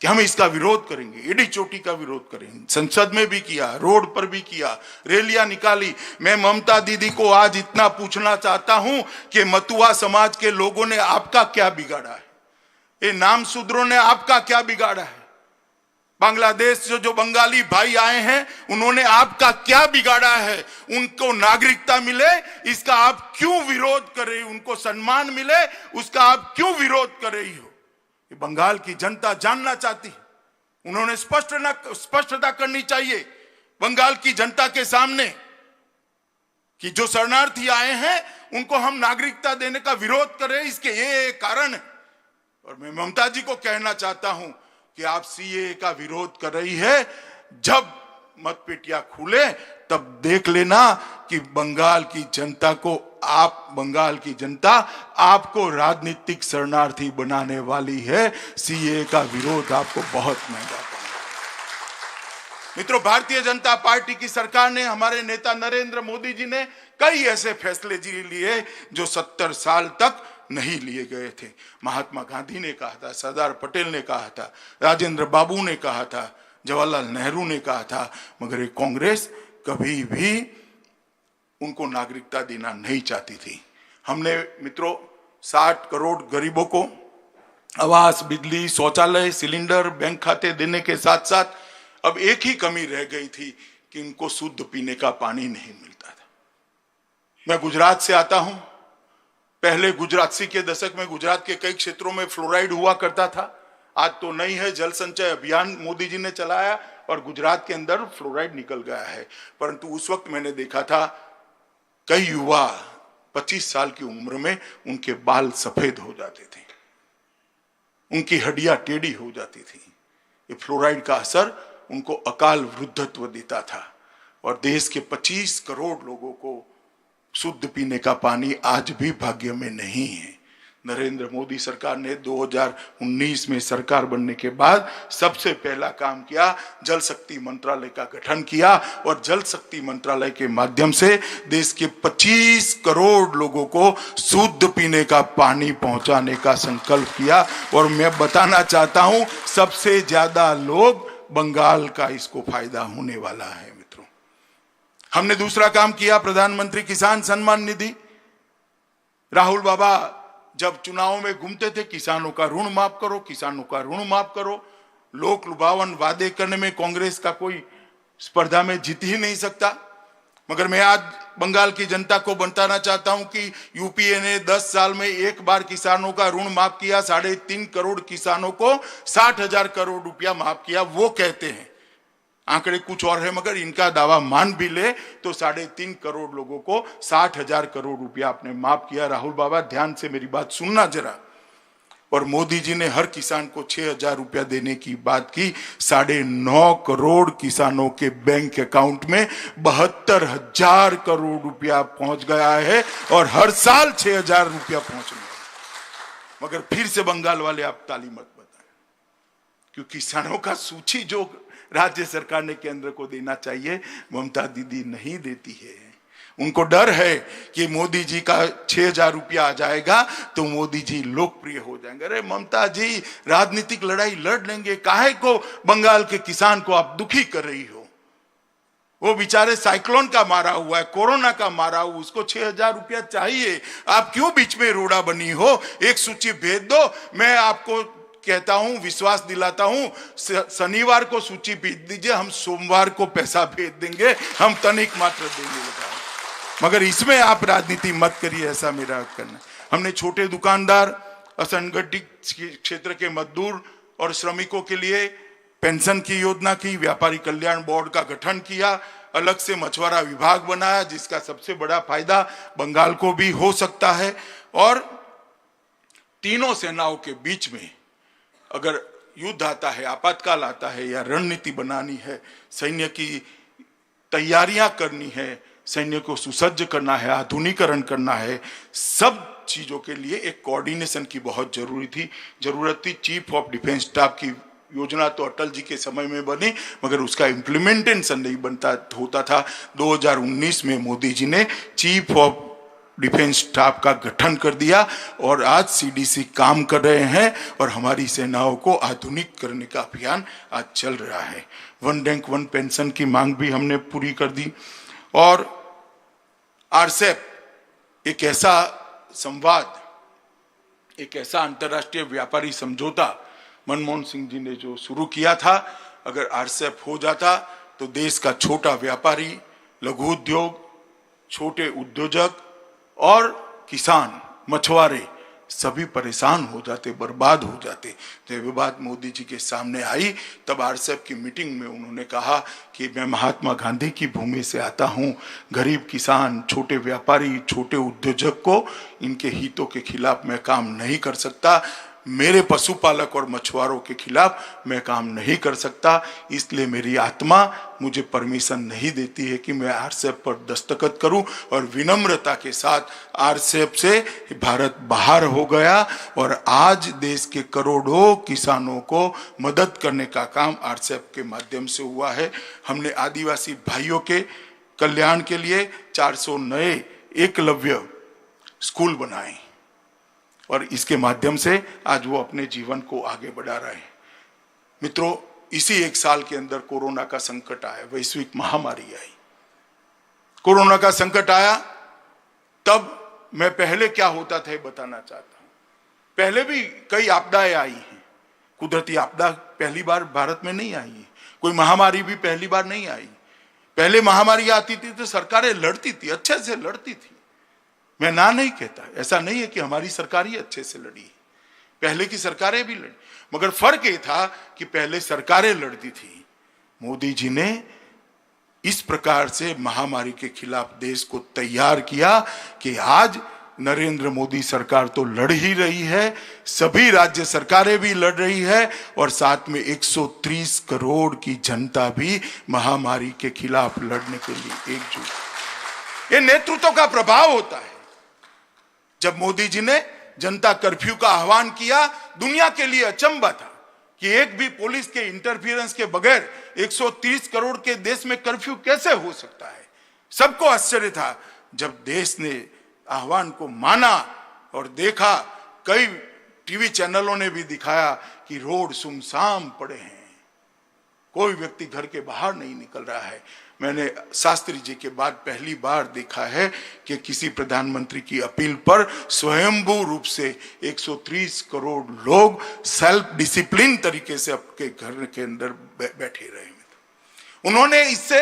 कि हम इसका विरोध करेंगे, एडी चोटी का विरोध करेंगे। संसद में भी किया, रोड पर भी किया, रैलियां निकाली। मैं ममता दीदी को आज इतना पूछना चाहता हूं कि मतुआ समाज के लोगों ने आपका क्या बिगाड़ा है? ये नाम शूद्रों ने आपका क्या बिगाड़ा है? बांग्लादेश से जो बंगाली भाई आए हैं उन्होंने आपका क्या बिगाड़ा है? उनको नागरिकता मिले इसका आप क्यों विरोध कर रही हो? उनको सम्मान मिले उसका आप क्यों विरोध कर रही हो? ये बंगाल की जनता जानना चाहती है। उन्होंने स्पष्टता करनी चाहिए बंगाल की जनता के सामने कि जो शरणार्थी आए हैं उनको हम नागरिकता देने का विरोध कर रहे हैं, इसके ये कारण है। और मैं ममता जी को कहना चाहता हूं कि आप सीए का विरोध कर रही है, जब मतपेटियां खुले तब देख लेना कि बंगाल की जनता आपको राजनीतिक शरणार्थी बनाने वाली है। सीए का विरोध आपको बहुत महंगा पड़ेगा। मित्रों, भारतीय जनता पार्टी की सरकार ने, हमारे नेता नरेंद्र मोदी जी ने कई ऐसे फैसले लिए जो 70 साल तक नहीं लिए गए थे। महात्मा गांधी ने कहा था, सरदार पटेल ने कहा था, राजेंद्र बाबू ने कहा था, जवाहरलाल नेहरू ने कहा था, मगर ये कांग्रेस कभी भी उनको नागरिकता देना नहीं चाहती थी। हमने मित्रों 60 करोड़ गरीबों को आवास, बिजली, शौचालय, सिलेंडर, बैंक खाते देने के साथ साथ अब एक ही कमी रह गई थी कि इनको शुद्ध पीने का पानी नहीं मिलता था। मैं गुजरात से आता हूं। पहले गुजरात 80 के दशक में गुजरात के कई क्षेत्रों में फ्लोराइड हुआ करता था, आज तो नहीं है। जल संचय अभियान मोदी जी ने चलाया और गुजरात के अंदर फ्लोराइड निकल गया है। परंतु उस वक्त मैंने देखा था कई युवा 25 साल की उम्र में उनके बाल सफेद हो जाते थे, उनकी हड्डियां टेढ़ी हो जाती थी। ये फ्लोराइड का असर उनको अकाल वृद्धत्व देता था और देश के 25 करोड़ लोगों को शुद्ध पीने का पानी आज भी भाग्य में नहीं है। नरेंद्र मोदी सरकार ने 2019 में सरकार बनने के बाद सबसे पहला काम किया, जल शक्ति मंत्रालय का गठन किया और जल शक्ति मंत्रालय के माध्यम से देश के 25 करोड़ लोगों को शुद्ध पीने का पानी पहुंचाने का संकल्प किया। और मैं बताना चाहता हूं सबसे ज्यादा लोग बंगाल का इसको फायदा होने वाला है। मित्रों, हमने दूसरा काम किया, प्रधानमंत्री किसान सम्मान निधि। राहुल बाबा जब चुनाव में घूमते थे, किसानों का ऋण माफ करो, किसानों का ऋण माफ करो। लोक लुभावन वादे करने में कांग्रेस का कोई स्पर्धा में जीत ही नहीं सकता। मगर मैं आज बंगाल की जनता को बताना चाहता हूं कि यूपीए ने 10 साल में एक बार किसानों का ऋण माफ किया। 3.5 करोड़ किसानों को 60,000 करोड़ रुपया माफ किया। वो कहते हैं, आंकड़े कुछ और है, मगर इनका दावा मान भी ले तो 3.5 करोड़ लोगों को 60,000 करोड़ रुपया आपने माफ किया। राहुल बाबा, ध्यान से मेरी बात सुनना जरा। और मोदी जी ने हर किसान को 6,000 रुपया देने की बात की। 9.5 करोड़ किसानों के बैंक अकाउंट में 72,000 करोड़ रुपया पहुंच गया है और हर साल 6,000 रुपया पहुंचने वाला। मगर फिर से बंगाल वाले आप ताली मत बताएं, क्योंकि किसानों का सूची जो राज्य सरकार ने केंद्र को देना चाहिए, ममता दीदी नहीं देती है। उनको डर है कि मोदी जी का 6,000 रुपया आ जाएगा तो मोदी जी लोकप्रिय हो जाएंगे। अरे ममता जी, राजनीतिक लड़ाई लड़ लेंगे, काहे को बंगाल के किसान को आप दुखी कर रही हो? वो बेचारे साइक्लोन का मारा हुआ है, कोरोना का मारा हुआ, उसको 6,000 रुपया चाहिए। आप क्यों बीच में रोड़ा बनी हो? एक सूची भेज दो। मैं आपको कहता हूं, विश्वास दिलाता हूं, शनिवार को सूची भेज दीजिए, हम सोमवार को पैसा भेज देंगे, हम तनिक मात्र देंगे। मगर इसमें आप राजनीति मत करिए, ऐसा मेरा कहना। हमने छोटे दुकानदार, असंगठित क्षेत्र के मजदूर और श्रमिकों के लिए पेंशन की योजना की, व्यापारी कल्याण बोर्ड का गठन किया, अलग से मछुआरा विभाग बनाया, जिसका सबसे बड़ा फायदा बंगाल को भी हो सकता है। और तीनों सेनाओं के बीच में अगर युद्ध आता है, आपातकाल आता है या रणनीति बनानी है, सैन्य की तैयारियां करनी है, सैन्य को सुसज्ज करना है, आधुनिकीकरण करना है, सब चीजों के लिए एक कोऑर्डिनेशन की बहुत जरूरत थी। चीफ ऑफ डिफेंस स्टाफ की योजना तो अटल जी के समय में बनी, मगर उसका इम्प्लीमेंटेशन नहीं होता था। 2019 में मोदी जी ने चीफ ऑफ डिफेंस स्टाफ का गठन कर दिया और आज सीडीसी काम कर रहे हैं और हमारी सेनाओं को आधुनिक करने का अभियान आज चल रहा है। 1 रैंक 1 पेंशन की मांग भी हमने पूरी कर दी। और आरसेप एक ऐसा संवाद, एक ऐसा अंतर्राष्ट्रीय व्यापारी समझौता मनमोहन सिंह जी ने जो शुरू किया था, अगर आरसेप हो जाता तो देश का छोटा व्यापारी, लघु उद्योग, छोटे उद्योजक और किसान, मछुआरे सभी परेशान हो जाते, बर्बाद हो जाते। जब ये बात मोदी जी के सामने आई तब आरसेप की मीटिंग में उन्होंने कहा कि मैं महात्मा गांधी की भूमि से आता हूँ, गरीब किसान, छोटे व्यापारी, छोटे उद्योजक को इनके हितों के खिलाफ मैं काम नहीं कर सकता, मेरे पशुपालक और मछुआरों के खिलाफ मैं काम नहीं कर सकता, इसलिए मेरी आत्मा मुझे परमिशन नहीं देती है कि मैं आरसेप पर दस्तखत करूं। और विनम्रता के साथ आरसेप से भारत बाहर हो गया और आज देश के करोड़ों किसानों को मदद करने का काम आरसेप के माध्यम से हुआ है। हमने आदिवासी भाइयों के कल्याण के लिए 400 नए एकलव्य स्कूल बनाए और इसके माध्यम से आज वो अपने जीवन को आगे बढ़ा रहे हैं। मित्रों, इसी 1 साल के अंदर कोरोना का संकट आया, वैश्विक महामारी आई। कोरोना का संकट आया तब मैं पहले क्या होता था बताना चाहता हूं। पहले भी कई आपदाएं आई हैं, कुदरती आपदा पहली बार भारत में नहीं आई है, कोई महामारी भी पहली बार नहीं आई। पहले महामारी आती थी तो सरकारें लड़ती थी, अच्छे से लड़ती थी, मैं ना नहीं कहता, ऐसा नहीं है कि हमारी सरकार ही अच्छे से लड़ी, पहले की सरकारें भी लड़ी, मगर फर्क ये था कि पहले सरकारें लड़ती थी। मोदी जी ने इस प्रकार से महामारी के खिलाफ देश को तैयार किया कि आज नरेंद्र मोदी सरकार तो लड़ ही रही है, सभी राज्य सरकारें भी लड़ रही है और साथ में 130 करोड़ की जनता भी महामारी के खिलाफ लड़ने के लिए एकजुट। ये नेतृत्व का प्रभाव होता है। जब मोदी जी ने जनता कर्फ्यू का आह्वान किया, दुनिया के लिए अचंभा था कि एक भी पुलिस के इंटरफियरेंस के बगैर 130 करोड़ के देश में कर्फ्यू कैसे हो सकता है। सबको आश्चर्य था। जब देश ने आह्वान को माना और देखा, कई टीवी चैनलों ने भी दिखाया कि रोड सुनसान पड़े हैं, कोई व्यक्ति घर के बाहर नहीं निकल रहा है। मैंने शास्त्री जी के बाद पहली बार देखा है कि किसी प्रधानमंत्री की अपील पर स्वयंभू रूप से 130 करोड़ लोग सेल्फ डिसिप्लिन तरीके से अपने घर के अंदर बैठे रहे। उन्होंने इससे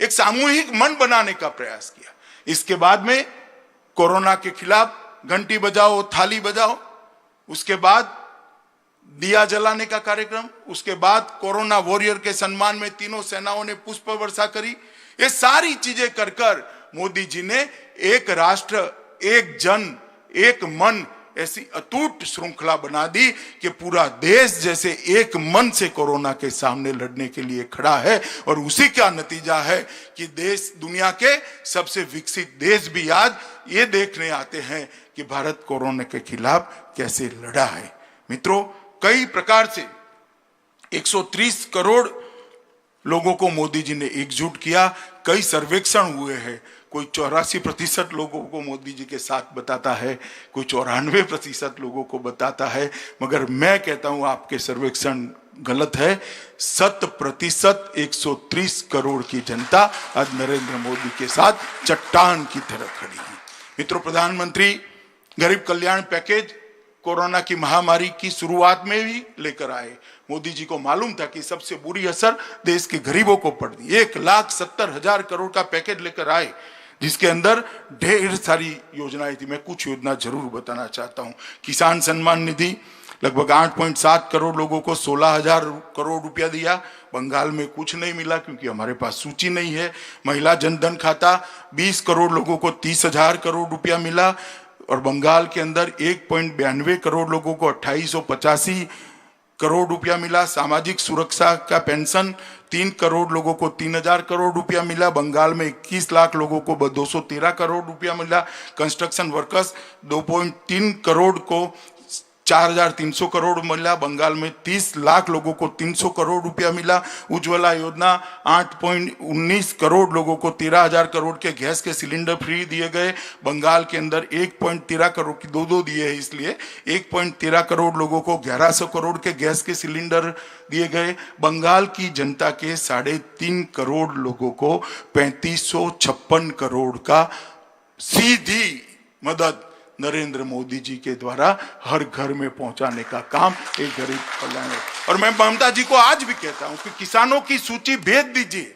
एक सामूहिक मन बनाने का प्रयास किया। इसके बाद में कोरोना के खिलाफ घंटी बजाओ, थाली बजाओ, उसके बाद दिया जलाने का कार्यक्रम, उसके बाद कोरोना वॉरियर के सम्मान में तीनों सेनाओं ने पुष्प वर्षा करी। ये सारी चीजें कर कर मोदी जी ने एक राष्ट्र, एक जन, एक मन ऐसी अटूट श्रृंखला बना दी कि पूरा देश जैसे एक मन से कोरोना के सामने लड़ने के लिए खड़ा है। और उसी का नतीजा है कि देश, दुनिया के सबसे विकसित देश भी आज ये देखने आते हैं कि भारत कोरोना के खिलाफ कैसे लड़ा है। मित्रों, कई प्रकार से 130 करोड़ लोगों को मोदी जी ने एकजुट किया। कई सर्वेक्षण हुए हैं, कोई 84% लोगों को मोदी जी के साथ बताता है, कोई 94% लोगों को बताता है, मगर मैं कहता हूं आपके सर्वेक्षण गलत है। 100% 130 करोड़ की जनता आज नरेंद्र मोदी के साथ चट्टान की तरह खड़ी है। मित्रों, प्रधानमंत्री गरीब कल्याण पैकेज कोरोना की महामारी की शुरुआत में भी लेकर आए। मोदी जी को मालूम था कि सबसे बुरी असर देश के गरीबों को पड़ती। 1,70,000 करोड़ का पैकेज लेकर आए, जिसके अंदर ढेर सारी योजनाएं थी। मैं कुछ योजना जरूर बताना चाहता हूं। किसान सम्मान निधि लगभग 8.7 करोड़ लोगों को 16,000 करोड़ रुपया दिया। बंगाल में कुछ नहीं मिला क्योंकि हमारे पास सूची नहीं है। महिला जनधन खाता 20 करोड़ लोगों को 30,000 करोड़ रुपया मिला और बंगाल के अंदर 1.92 करोड़ लोगों को 2885 करोड़ रुपया मिला। सामाजिक सुरक्षा का पेंशन 3 करोड़ लोगों को 3,000 करोड़ रुपया मिला। बंगाल में 21 लाख लोगों को 213 करोड़ रुपया मिला। कंस्ट्रक्शन वर्कर्स 2.3 करोड़ को 4,300 करोड़ मिला। बंगाल में 30 लाख लोगों को 300 करोड़ रुपया मिला। उज्ज्वला योजना 8.19 करोड़ लोगों को 13,000 करोड़ के गैस के सिलेंडर फ्री दिए गए। बंगाल के अंदर 1.13 करोड़ की दो दिए हैं, इसलिए 1.13 करोड़ लोगों को 1100 करोड़ के गैस के सिलेंडर दिए गए। बंगाल की जनता के 3.5 करोड़ लोगों को 3556 करोड़ का सीधी मदद नरेंद्र मोदी जी के द्वारा हर घर में पहुंचाने का काम एक गरीब कल्याण है। और मैं ममता जी को आज भी कहता हूं कि किसानों की सूची भेज दीजिए।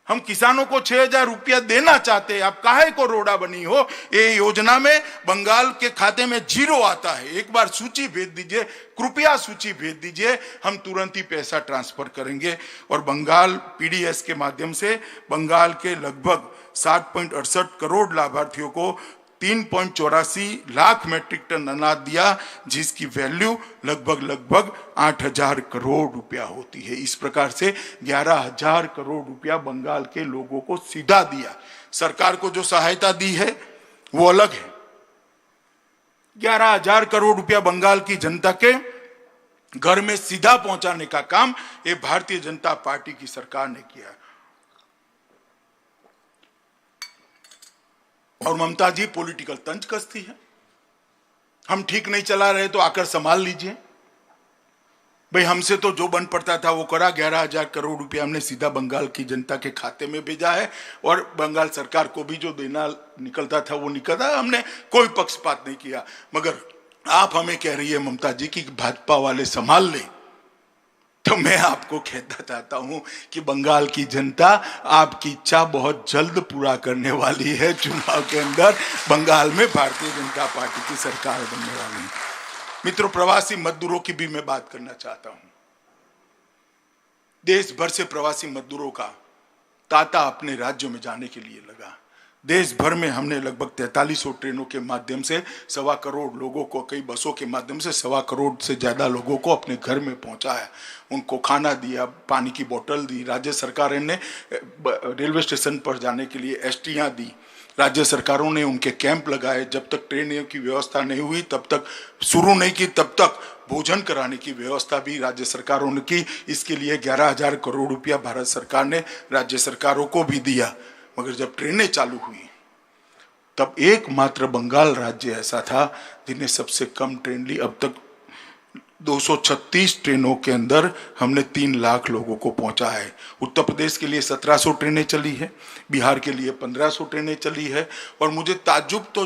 हम किसानों को 6,000 रुपया देना चाहते हैं, आप काहे को रोड़ा बनी हो। ये योजना में बंगाल के खाते में 0 आता है। एक बार सूची भेज दीजिए, कृपया सूची भेज दीजिए, हम तुरंत ही पैसा ट्रांसफर करेंगे। और बंगाल पीडीएस के माध्यम से बंगाल के लगभग 60.68 करोड़ लाभार्थियों को 3.84 लाख मैट्रिक टन अनाज दिया, जिसकी वैल्यू लगभग 8,000 करोड़ रुपया होती है। इस प्रकार से 11,000 करोड़ रुपया बंगाल के लोगों को सीधा दिया। सरकार को जो सहायता दी है वो अलग है। 11,000 करोड़ रुपया बंगाल की जनता के घर में सीधा पहुंचाने का काम ये भारतीय जनता पार्टी की सरकार ने किया। और ममता जी पॉलिटिकल तंज कसती है। हम ठीक नहीं चला रहे तो आकर संभाल लीजिए। भाई हमसे तो जो बन पड़ता था वो करा। 11,000 करोड़ रुपया हमने सीधा बंगाल की जनता के खाते में भेजा है और बंगाल सरकार को भी जो देना निकलता था वो निकलता। हमने कोई पक्षपात नहीं किया। मगर आप हमें कह रही है ममता जी की भाजपा वाले संभाल ले, तो मैं आपको कहना चाहता हूं कि बंगाल की जनता आपकी इच्छा बहुत जल्द पूरा करने वाली है। चुनाव के अंदर बंगाल में भारतीय जनता पार्टी की सरकार बनने वाली है। मित्रों, प्रवासी मजदूरों की भी मैं बात करना चाहता हूं। देश भर से प्रवासी मजदूरों का तांता अपने राज्यों में जाने के लिए लगा। देश भर में हमने लगभग 4300 ट्रेनों के माध्यम से 1.25 करोड़ लोगों को, कई बसों के माध्यम से 1.25 करोड़ से ज्यादा लोगों को अपने घर में पहुंचाया। उनको खाना दिया, पानी की बोतल दी। राज्य सरकार ने रेलवे स्टेशन पर जाने के लिए एसटियां दी। राज्य सरकारों ने उनके कैंप लगाए। जब तक ट्रेनों की व्यवस्था नहीं हुई, तब तक शुरू नहीं की, तब तक भोजन कराने की व्यवस्था भी राज्य सरकारों ने की। इसके लिए 11,000 करोड़ रुपया भारत सरकार ने राज्य सरकारों को भी दिया। मगर जब ट्रेनें चालू हुई तब एकमात्र बंगाल राज्य ऐसा था जिन्हें सबसे कम ट्रेन ली। अब तक 236 ट्रेनों के अंदर हमने 3 लाख लोगों को पहुंचा है। उत्तर प्रदेश के लिए 1700 ट्रेनें चली है, बिहार के लिए 1500 ट्रेनें चली है। और मुझे ताज्जुब तो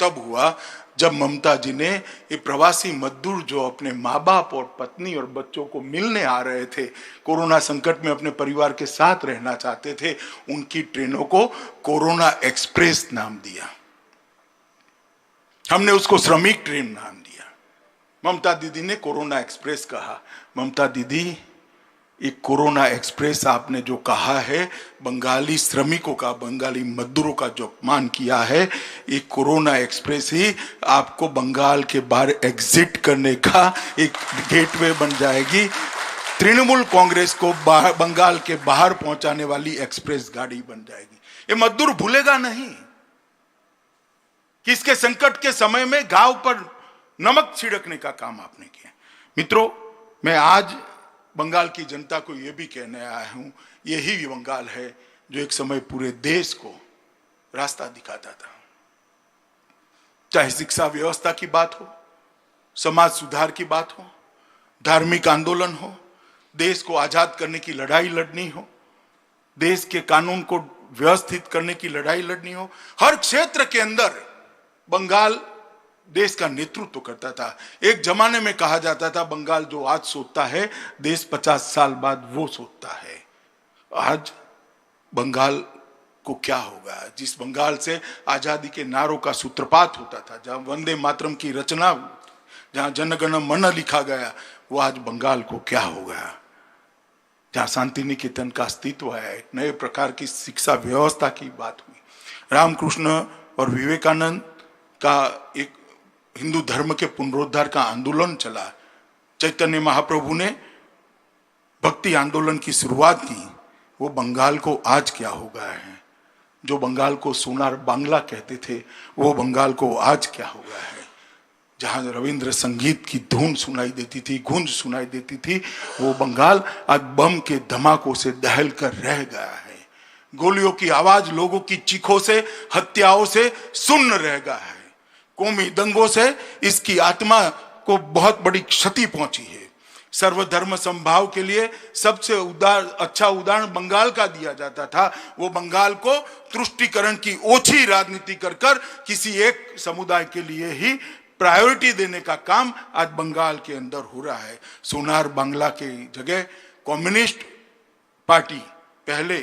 तब हुआ जब ममता जी ने ये प्रवासी मजदूर जो अपने माँ बाप और पत्नी और बच्चों को मिलने आ रहे थे, कोरोना संकट में अपने परिवार के साथ रहना चाहते थे, उनकी ट्रेनों को कोरोना एक्सप्रेस नाम दिया। हमने उसको श्रमिक ट्रेन नाम दिया। ममता दीदी ने कोरोना एक्सप्रेस कहा। ममता दीदी, ये कोरोना एक्सप्रेस आपने जो कहा है, बंगाली श्रमिकों का, बंगाली मजदूरों का जो अपमान किया है, ये कोरोना एक्सप्रेस ही आपको बंगाल के बाहर एग्जिट करने का एक गेटवे बन जाएगी। तृणमूल कांग्रेस को बंगाल के बाहर पहुंचाने वाली एक्सप्रेस गाड़ी बन जाएगी। ये मजदूर भूलेगा नहीं कि इसके संकट के समय में गांव पर नमक छिड़कने का काम आपने किया। मित्रों, मैं आज बंगाल की जनता को यह भी कहने आया हूं, यही बंगाल है जो एक समय पूरे देश को रास्ता दिखाता था। चाहे शिक्षा व्यवस्था की बात हो, समाज सुधार की बात हो, धार्मिक आंदोलन हो, देश को आजाद करने की लड़ाई लड़नी हो, देश के कानून को व्यवस्थित करने की लड़ाई लड़नी हो, हर क्षेत्र के अंदर बंगाल देश का नेतृत्व करता था। एक जमाने में कहा जाता था बंगाल जो आज सोचता है देश 50 साल बाद वो सोचता है। आज बंगाल को क्या होगा? जिस बंगाल से आजादी के नारों का सूत्रपात होता था, जहां वंदे मातरम की रचना, जहां जनगण मन लिखा गया, वो आज बंगाल को क्या होगा? जहां शांति निकेतन का अस्तित्व है, एक नए प्रकार की शिक्षा व्यवस्था की बात हुई, रामकृष्ण और विवेकानंद का एक हिंदू धर्म के पुनरुद्धार का आंदोलन चला, चैतन्य महाप्रभु ने भक्ति आंदोलन की शुरुआत की, वो बंगाल को आज क्या हो गया है? जो बंगाल को सोनार बांग्ला कहते थे, वो बंगाल को आज क्या हो गया है? जहां रविंद्र संगीत की धुन सुनाई देती थी, गूंज सुनाई देती थी, वो बंगाल आज बम के धमाकों से दहल कर रह गया है। गोलियों की आवाज लोगों की चीखों से, हत्याओं से सुन्न रह गया है। कौमी दंगों से इसकी आत्मा को बहुत बड़ी क्षति पहुंची है। सर्वधर्म संभाव के लिए सबसे अच्छा उदाहरण बंगाल का दिया जाता था। वो बंगाल को तुष्टीकरण की ओछी राजनीति कर किसी एक समुदाय के लिए ही प्रायोरिटी देने का काम आज बंगाल के अंदर हो रहा है। सोनार बांग्ला के जगह कम्युनिस्ट पार्टी पहले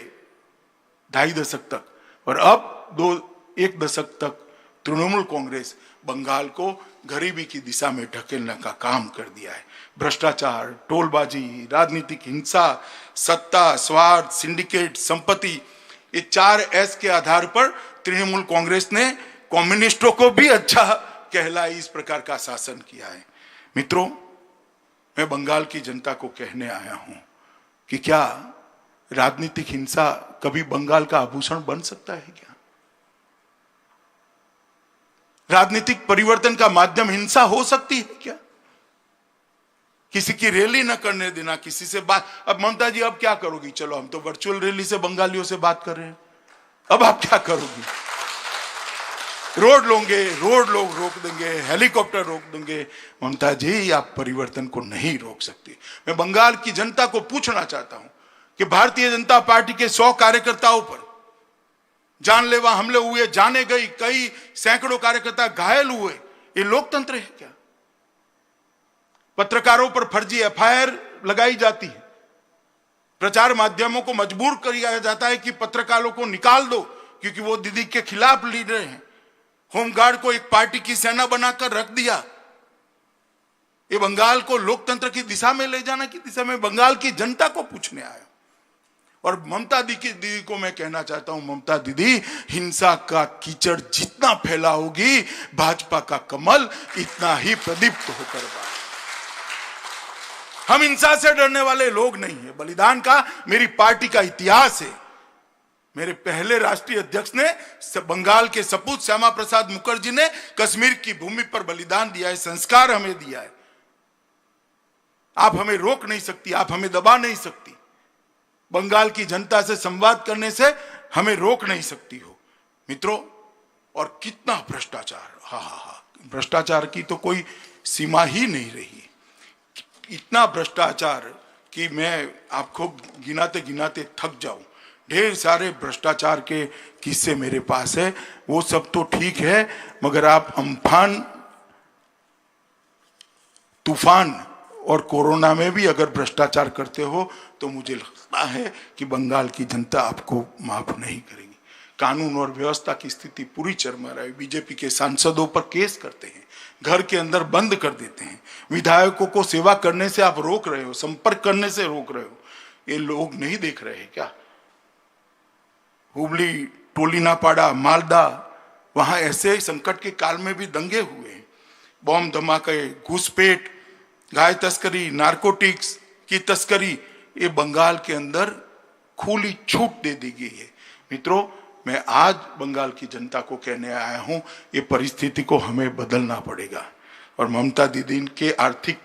2.5 दशक तक और अब 1 दशक तक तृणमूल कांग्रेस बंगाल को गरीबी की दिशा में ढकेलने का काम कर दिया है। भ्रष्टाचार, टोलबाजी, राजनीतिक हिंसा, सत्ता, स्वार्थ, सिंडिकेट, संपत्ति, ये 4S के आधार पर तृणमूल कांग्रेस ने कम्युनिस्टों को भी अच्छा कहलाई इस प्रकार का शासन किया है। मित्रों, मैं बंगाल की जनता को कहने आया हूं कि क्या राजनीतिक हिंसा कभी बंगाल का आभूषण बन सकता है क्या? राजनीतिक परिवर्तन का माध्यम हिंसा हो सकती है क्या? किसी की रैली न करने देना, किसी से बात। अब ममता जी अब क्या करोगी? चलो हम तो वर्चुअल रैली से बंगालियों से बात कर रहे हैं, अब आप क्या करोगी? रोड लोग रोक देंगे, हेलीकॉप्टर रोक देंगे। ममता जी, आप परिवर्तन को नहीं रोक सकती। मैं बंगाल की जनता को पूछना चाहता हूं कि भारतीय जनता पार्टी के 100 कार्यकर्ताओं पर जानलेवा हमले हुए, जाने गई, कई सैकड़ों कार्यकर्ता घायल हुए, ये लोकतंत्र है क्या? पत्रकारों पर फर्जी FIR लगाई जाती है, प्रचार माध्यमों को मजबूर किया जाता है कि पत्रकारों को निकाल दो क्योंकि वो दीदी के खिलाफ लीड रहे हैं। होमगार्ड को एक पार्टी की सेना बनाकर रख दिया। ये बंगाल को लोकतंत्र की दिशा में ले जाने की दिशा में बंगाल की जनता को पूछने आया। और ममता दीदी को मैं कहना चाहता हूं, ममता दीदी, हिंसा का कीचड़ जितना फैलाओगी, भाजपा का कमल इतना ही प्रदीप्त होकर बाहर। हम हिंसा से डरने वाले लोग नहीं है। बलिदान का मेरी पार्टी का इतिहास है। मेरे पहले राष्ट्रीय अध्यक्ष ने बंगाल के सपूत श्यामा प्रसाद मुखर्जी ने कश्मीर की भूमि पर बलिदान दिया है, संस्कार हमें दिया है। आप हमें रोक नहीं सकती, आप हमें दबा नहीं सकती। बंगाल की जनता से संवाद करने से हमें रोक नहीं सकती हो। मित्रों, और कितना भ्रष्टाचार, हा, भ्रष्टाचार की तो कोई सीमा ही नहीं रही। इतना भ्रष्टाचार कि मैं आपको गिनाते गिनाते थक जाऊं। ढेर सारे भ्रष्टाचार के किस्से मेरे पास है। वो सब तो ठीक है, मगर आप अम्फान, तूफान और कोरोना में भी अगर भ्रष्टाचार करते हो तो मुझे लगता है कि बंगाल की जनता आपको माफ नहीं करेगी। कानून और व्यवस्था की स्थिति पूरी चरमरा है। बीजेपी के सांसदों पर केस करते हैं, घर के अंदर बंद कर देते हैं, विधायकों को सेवा करने से आप रोक रहे हो, संपर्क करने से रोक रहे हो। ये लोग नहीं देख रहे क्या? हुबली, टोलिनापाड़ा, मालदा, वहां ऐसे संकट के काल में भी दंगे हुए, बम धमाके, घुसपैठ, गाय तस्करी, नारकोटिक्स की तस्करी, ये बंगाल के अंदर खुली छूट दे दी गई है। मित्रों, मैं आज बंगाल की जनता को कहने आया हूं, ये परिस्थिति को हमें बदलना पड़ेगा। और ममता दीदी के आर्थिक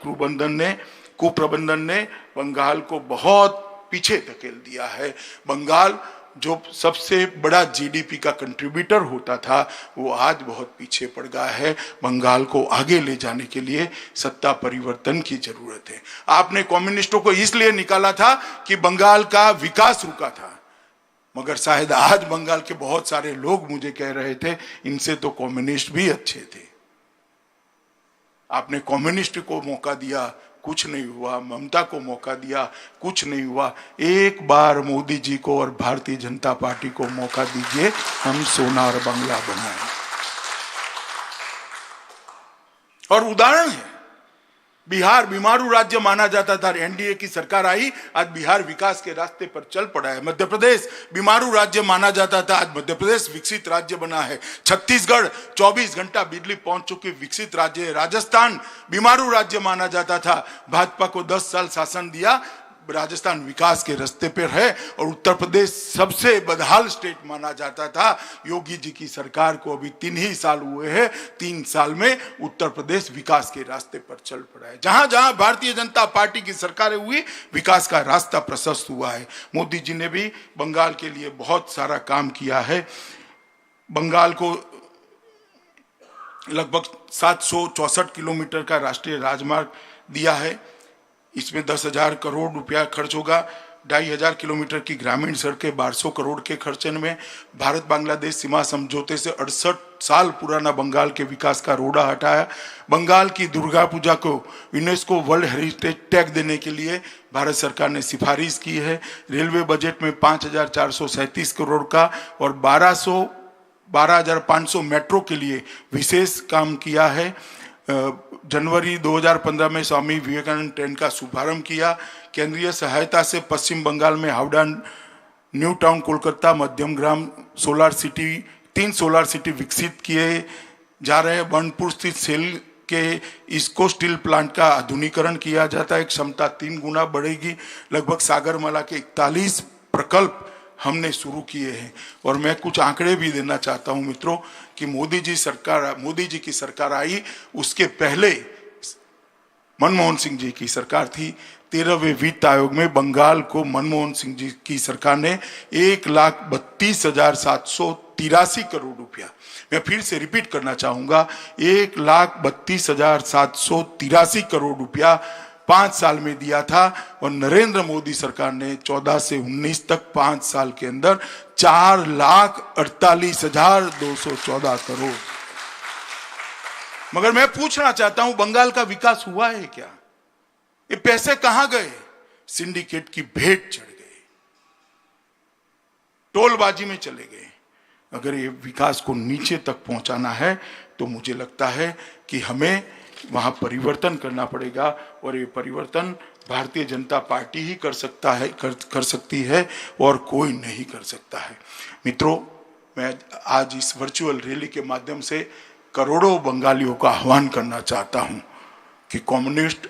कुप्रबंधन ने बंगाल को बहुत पीछे धकेल दिया है। बंगाल जो सबसे बड़ा जीडीपी का कंट्रीब्यूटर होता था, वो आज बहुत पीछे पड़ गया है। बंगाल को आगे ले जाने के लिए सत्ता परिवर्तन की जरूरत है। आपने कम्युनिस्टों को इसलिए निकाला था कि बंगाल का विकास रुका था, मगर शायद आज बंगाल के बहुत सारे लोग मुझे कह रहे थे इनसे तो कम्युनिस्ट भी अच्छे थे। आपने कम्युनिस्ट को मौका दिया, कुछ नहीं हुआ। ममता को मौका दिया, कुछ नहीं हुआ। एक बार मोदी जी को और भारतीय जनता पार्टी को मौका दीजिए, हम सोना और बंगला बनाएं। और उदाहरण है, बिहार बीमारू राज्य माना जाता था, एनडीए की सरकार आई, आज बिहार विकास के रास्ते पर चल पड़ा है। मध्य प्रदेश बीमारू राज्य माना जाता था, आज मध्य प्रदेश विकसित राज्य बना है। छत्तीसगढ़ 24 घंटा बिजली पहुंच चुकी विकसित राज्य है। राजस्थान बीमारू राज्य माना जाता था, भाजपा को 10 साल शासन दिया, राजस्थान विकास के रास्ते पर है। और उत्तर प्रदेश सबसे बदहाल स्टेट माना जाता था, योगी जी की सरकार को अभी 3 ही साल हुए हैं, 3 साल में उत्तर प्रदेश विकास के रास्ते पर चल पड़ा है। जहां जहां भारतीय जनता पार्टी की सरकारें हुई, विकास का रास्ता प्रशस्त हुआ है। मोदी जी ने भी बंगाल के लिए बहुत सारा काम किया है। बंगाल को लगभग 764 किलोमीटर का राष्ट्रीय राजमार्ग दिया है। इसमें 10,000 करोड़ रुपया खर्च होगा। 2,500 किलोमीटर की ग्रामीण सड़कें 1200 करोड़ के खर्चे में। भारत बांग्लादेश सीमा समझौते से 68 साल पुराना बंगाल के विकास का रोड़ा हटाया। बंगाल की दुर्गा पूजा को यूनेस्को वर्ल्ड हेरिटेज टैग देने के लिए भारत सरकार ने सिफारिश की है। रेलवे बजट में 5,437 करोड़ का और 12,500 मेट्रो के लिए विशेष काम किया है। जनवरी 2015 में स्वामी विवेकानंद ट्रेन का शुभारंभ किया। केंद्रीय सहायता से पश्चिम बंगाल में हावड़ा, न्यू टाउन कोलकाता, मध्यम ग्राम सोलर सिटी, 3 सोलर सिटी विकसित किए जा रहे हैं। बनपुर स्थित सेल के इसको स्टील प्लांट का आधुनिकीकरण किया जाता है, क्षमता 3 गुना बढ़ेगी। लगभग सागरमाला के 41 प्रकल्प हमने शुरू किए हैं। और मैं कुछ आंकड़े भी देना चाहता हूं मित्रों कि मोदी जी की सरकार आई, उसके पहले मनमोहन सिंह जी की सरकार थी। 13वें वित्त आयोग में बंगाल को मनमोहन सिंह जी की सरकार ने 1,32,783 करोड़ रुपया, मैं फिर से रिपीट करना चाहूंगा, 1,32,783 करोड़ रुपया 5 साल में दिया था। और नरेंद्र मोदी सरकार ने 14 से 19 तक 5 साल के अंदर 4,48,214 करोड़। मगर मैं पूछना चाहता हूं, बंगाल का विकास हुआ है क्या? ये पैसे कहां गए? सिंडिकेट की भेंट चढ़ गए, टोलबाजी में चले गए। अगर ये विकास को नीचे तक पहुंचाना है तो मुझे लगता है कि हमें वहां परिवर्तन करना पड़ेगा। और ये परिवर्तन भारतीय जनता पार्टी ही कर सकती है और कोई नहीं कर सकता है। मित्रों, मैं आज इस वर्चुअल रैली के माध्यम से करोड़ों बंगालियों का आह्वान करना चाहता हूं कि कम्युनिस्ट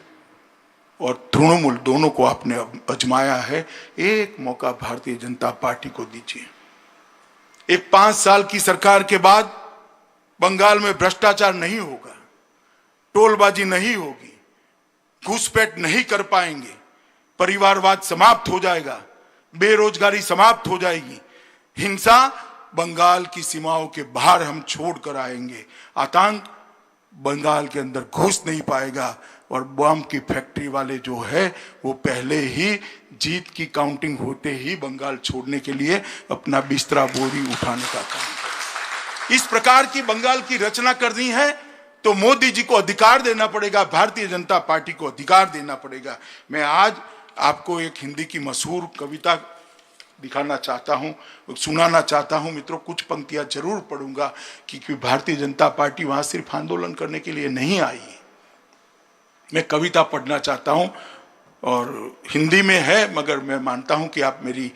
और तृणमूल दोनों को आपने आजमाया है, एक मौका भारतीय जनता पार्टी को दीजिए। एक 5 साल की सरकार के बाद बंगाल में भ्रष्टाचार नहीं होगा, टोलबाजी नहीं होगी, घुसपैठ नहीं कर पाएंगे, परिवारवाद समाप्त हो जाएगा, बेरोजगारी समाप्त हो जाएगी, हिंसा बंगाल की सीमाओं के बाहर हम छोड़ कर आएंगे, आतंक बंगाल के अंदर घुस नहीं पाएगा। और बम की फैक्ट्री वाले जो है वो पहले ही जीत की काउंटिंग होते ही बंगाल छोड़ने के लिए अपना बिस्तरा बोरी उठाने का काम करें। इस प्रकार की बंगाल की रचना करनी है तो मोदी जी को अधिकार देना पड़ेगा, भारतीय जनता पार्टी को अधिकार देना पड़ेगा। मैं आज आपको एक हिंदी की मशहूर कविता दिखाना चाहता हूं, सुनाना चाहता हूं मित्रों। कुछ पंक्तियां जरूर पढ़ूंगा क्योंकि भारतीय जनता पार्टी वहां सिर्फ आंदोलन करने के लिए नहीं आई। मैं कविता पढ़ना चाहता हूं और हिंदी में है, मगर मैं मानता हूं कि आप मेरी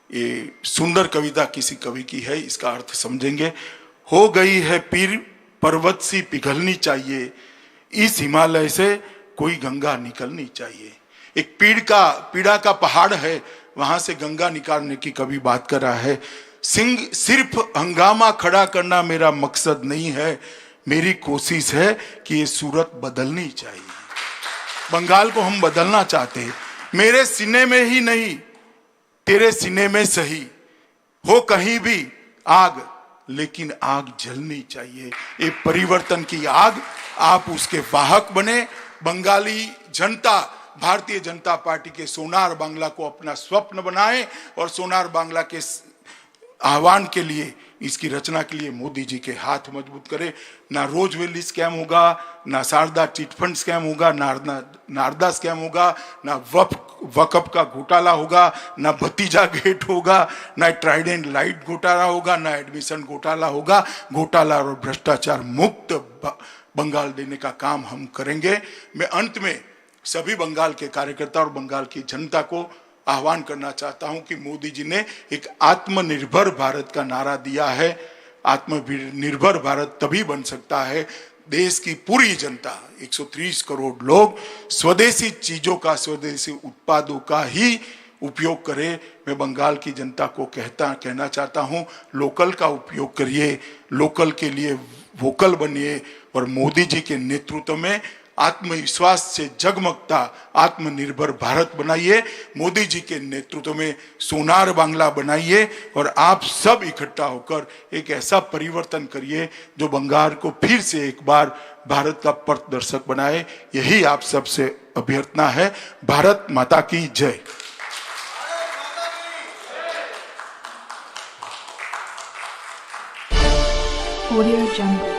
ये सुंदर कविता किसी कवि की है, इसका अर्थ समझेंगे। हो गई है पीर पर्वत सी पिघलनी चाहिए, इस हिमालय से कोई गंगा निकलनी चाहिए। एक पीड़ा का पहाड़ है, वहां से गंगा निकालने की कवि बात कर रहा है। सिर्फ हंगामा खड़ा करना मेरा मकसद नहीं है, मेरी कोशिश है कि ये सूरत बदलनी चाहिए। बंगाल को हम बदलना चाहते हैं, मेरे सीने में ही नहीं तेरे सीने में सही, हो कहीं भी आग, लेकिन आग जलनी चाहिए। ये परिवर्तन की आग, आप उसके वाहक बने। बंगाली जनता भारतीय जनता पार्टी के सोनार बांग्ला को अपना स्वप्न बनाए और सोनार बांग्ला के आह्वान के लिए, इसकी रचना के लिए मोदी जी के हाथ मजबूत करे। ना रोजवेली स्कैम होगा, ना शारदा चिटफंड स्कैम होगा, ना नारदा स्कैम होगा, ना वक्फ का घोटाला होगा, ना भतीजा गेट होगा, ना ट्राइडेंट लाइट घोटाला होगा, ना एडमिशन घोटाला होगा। घोटाला और भ्रष्टाचार मुक्त बंगाल देने का काम हम करेंगे। मैं अंत में सभी बंगाल के कार्यकर्ता और बंगाल की जनता को आह्वान करना चाहता हूं कि मोदी जी ने एक आत्मनिर्भर भारत का नारा दिया है। आत्मनिर्भर भारत तभी बन सकता है, देश की पूरी जनता 130 करोड़ लोग स्वदेशी चीजों का, स्वदेशी उत्पादों का ही उपयोग करे। मैं बंगाल की जनता को कहना चाहता हूं, लोकल का उपयोग करिए, लोकल के लिए वोकल बनिए और मोदी जी के नेतृत्व में आत्मविश्वास से जगमगता आत्मनिर्भर भारत बनाइए। मोदी जी के नेतृत्व में सोनार बांग्ला बनाइए और आप सब इकट्ठा होकर एक ऐसा परिवर्तन करिए जो बंगाल को फिर से एक बार भारत का पथदर्शक बनाए। यही आप सबसे अभ्यर्थना है। भारत माता की जय। Audio Jungle.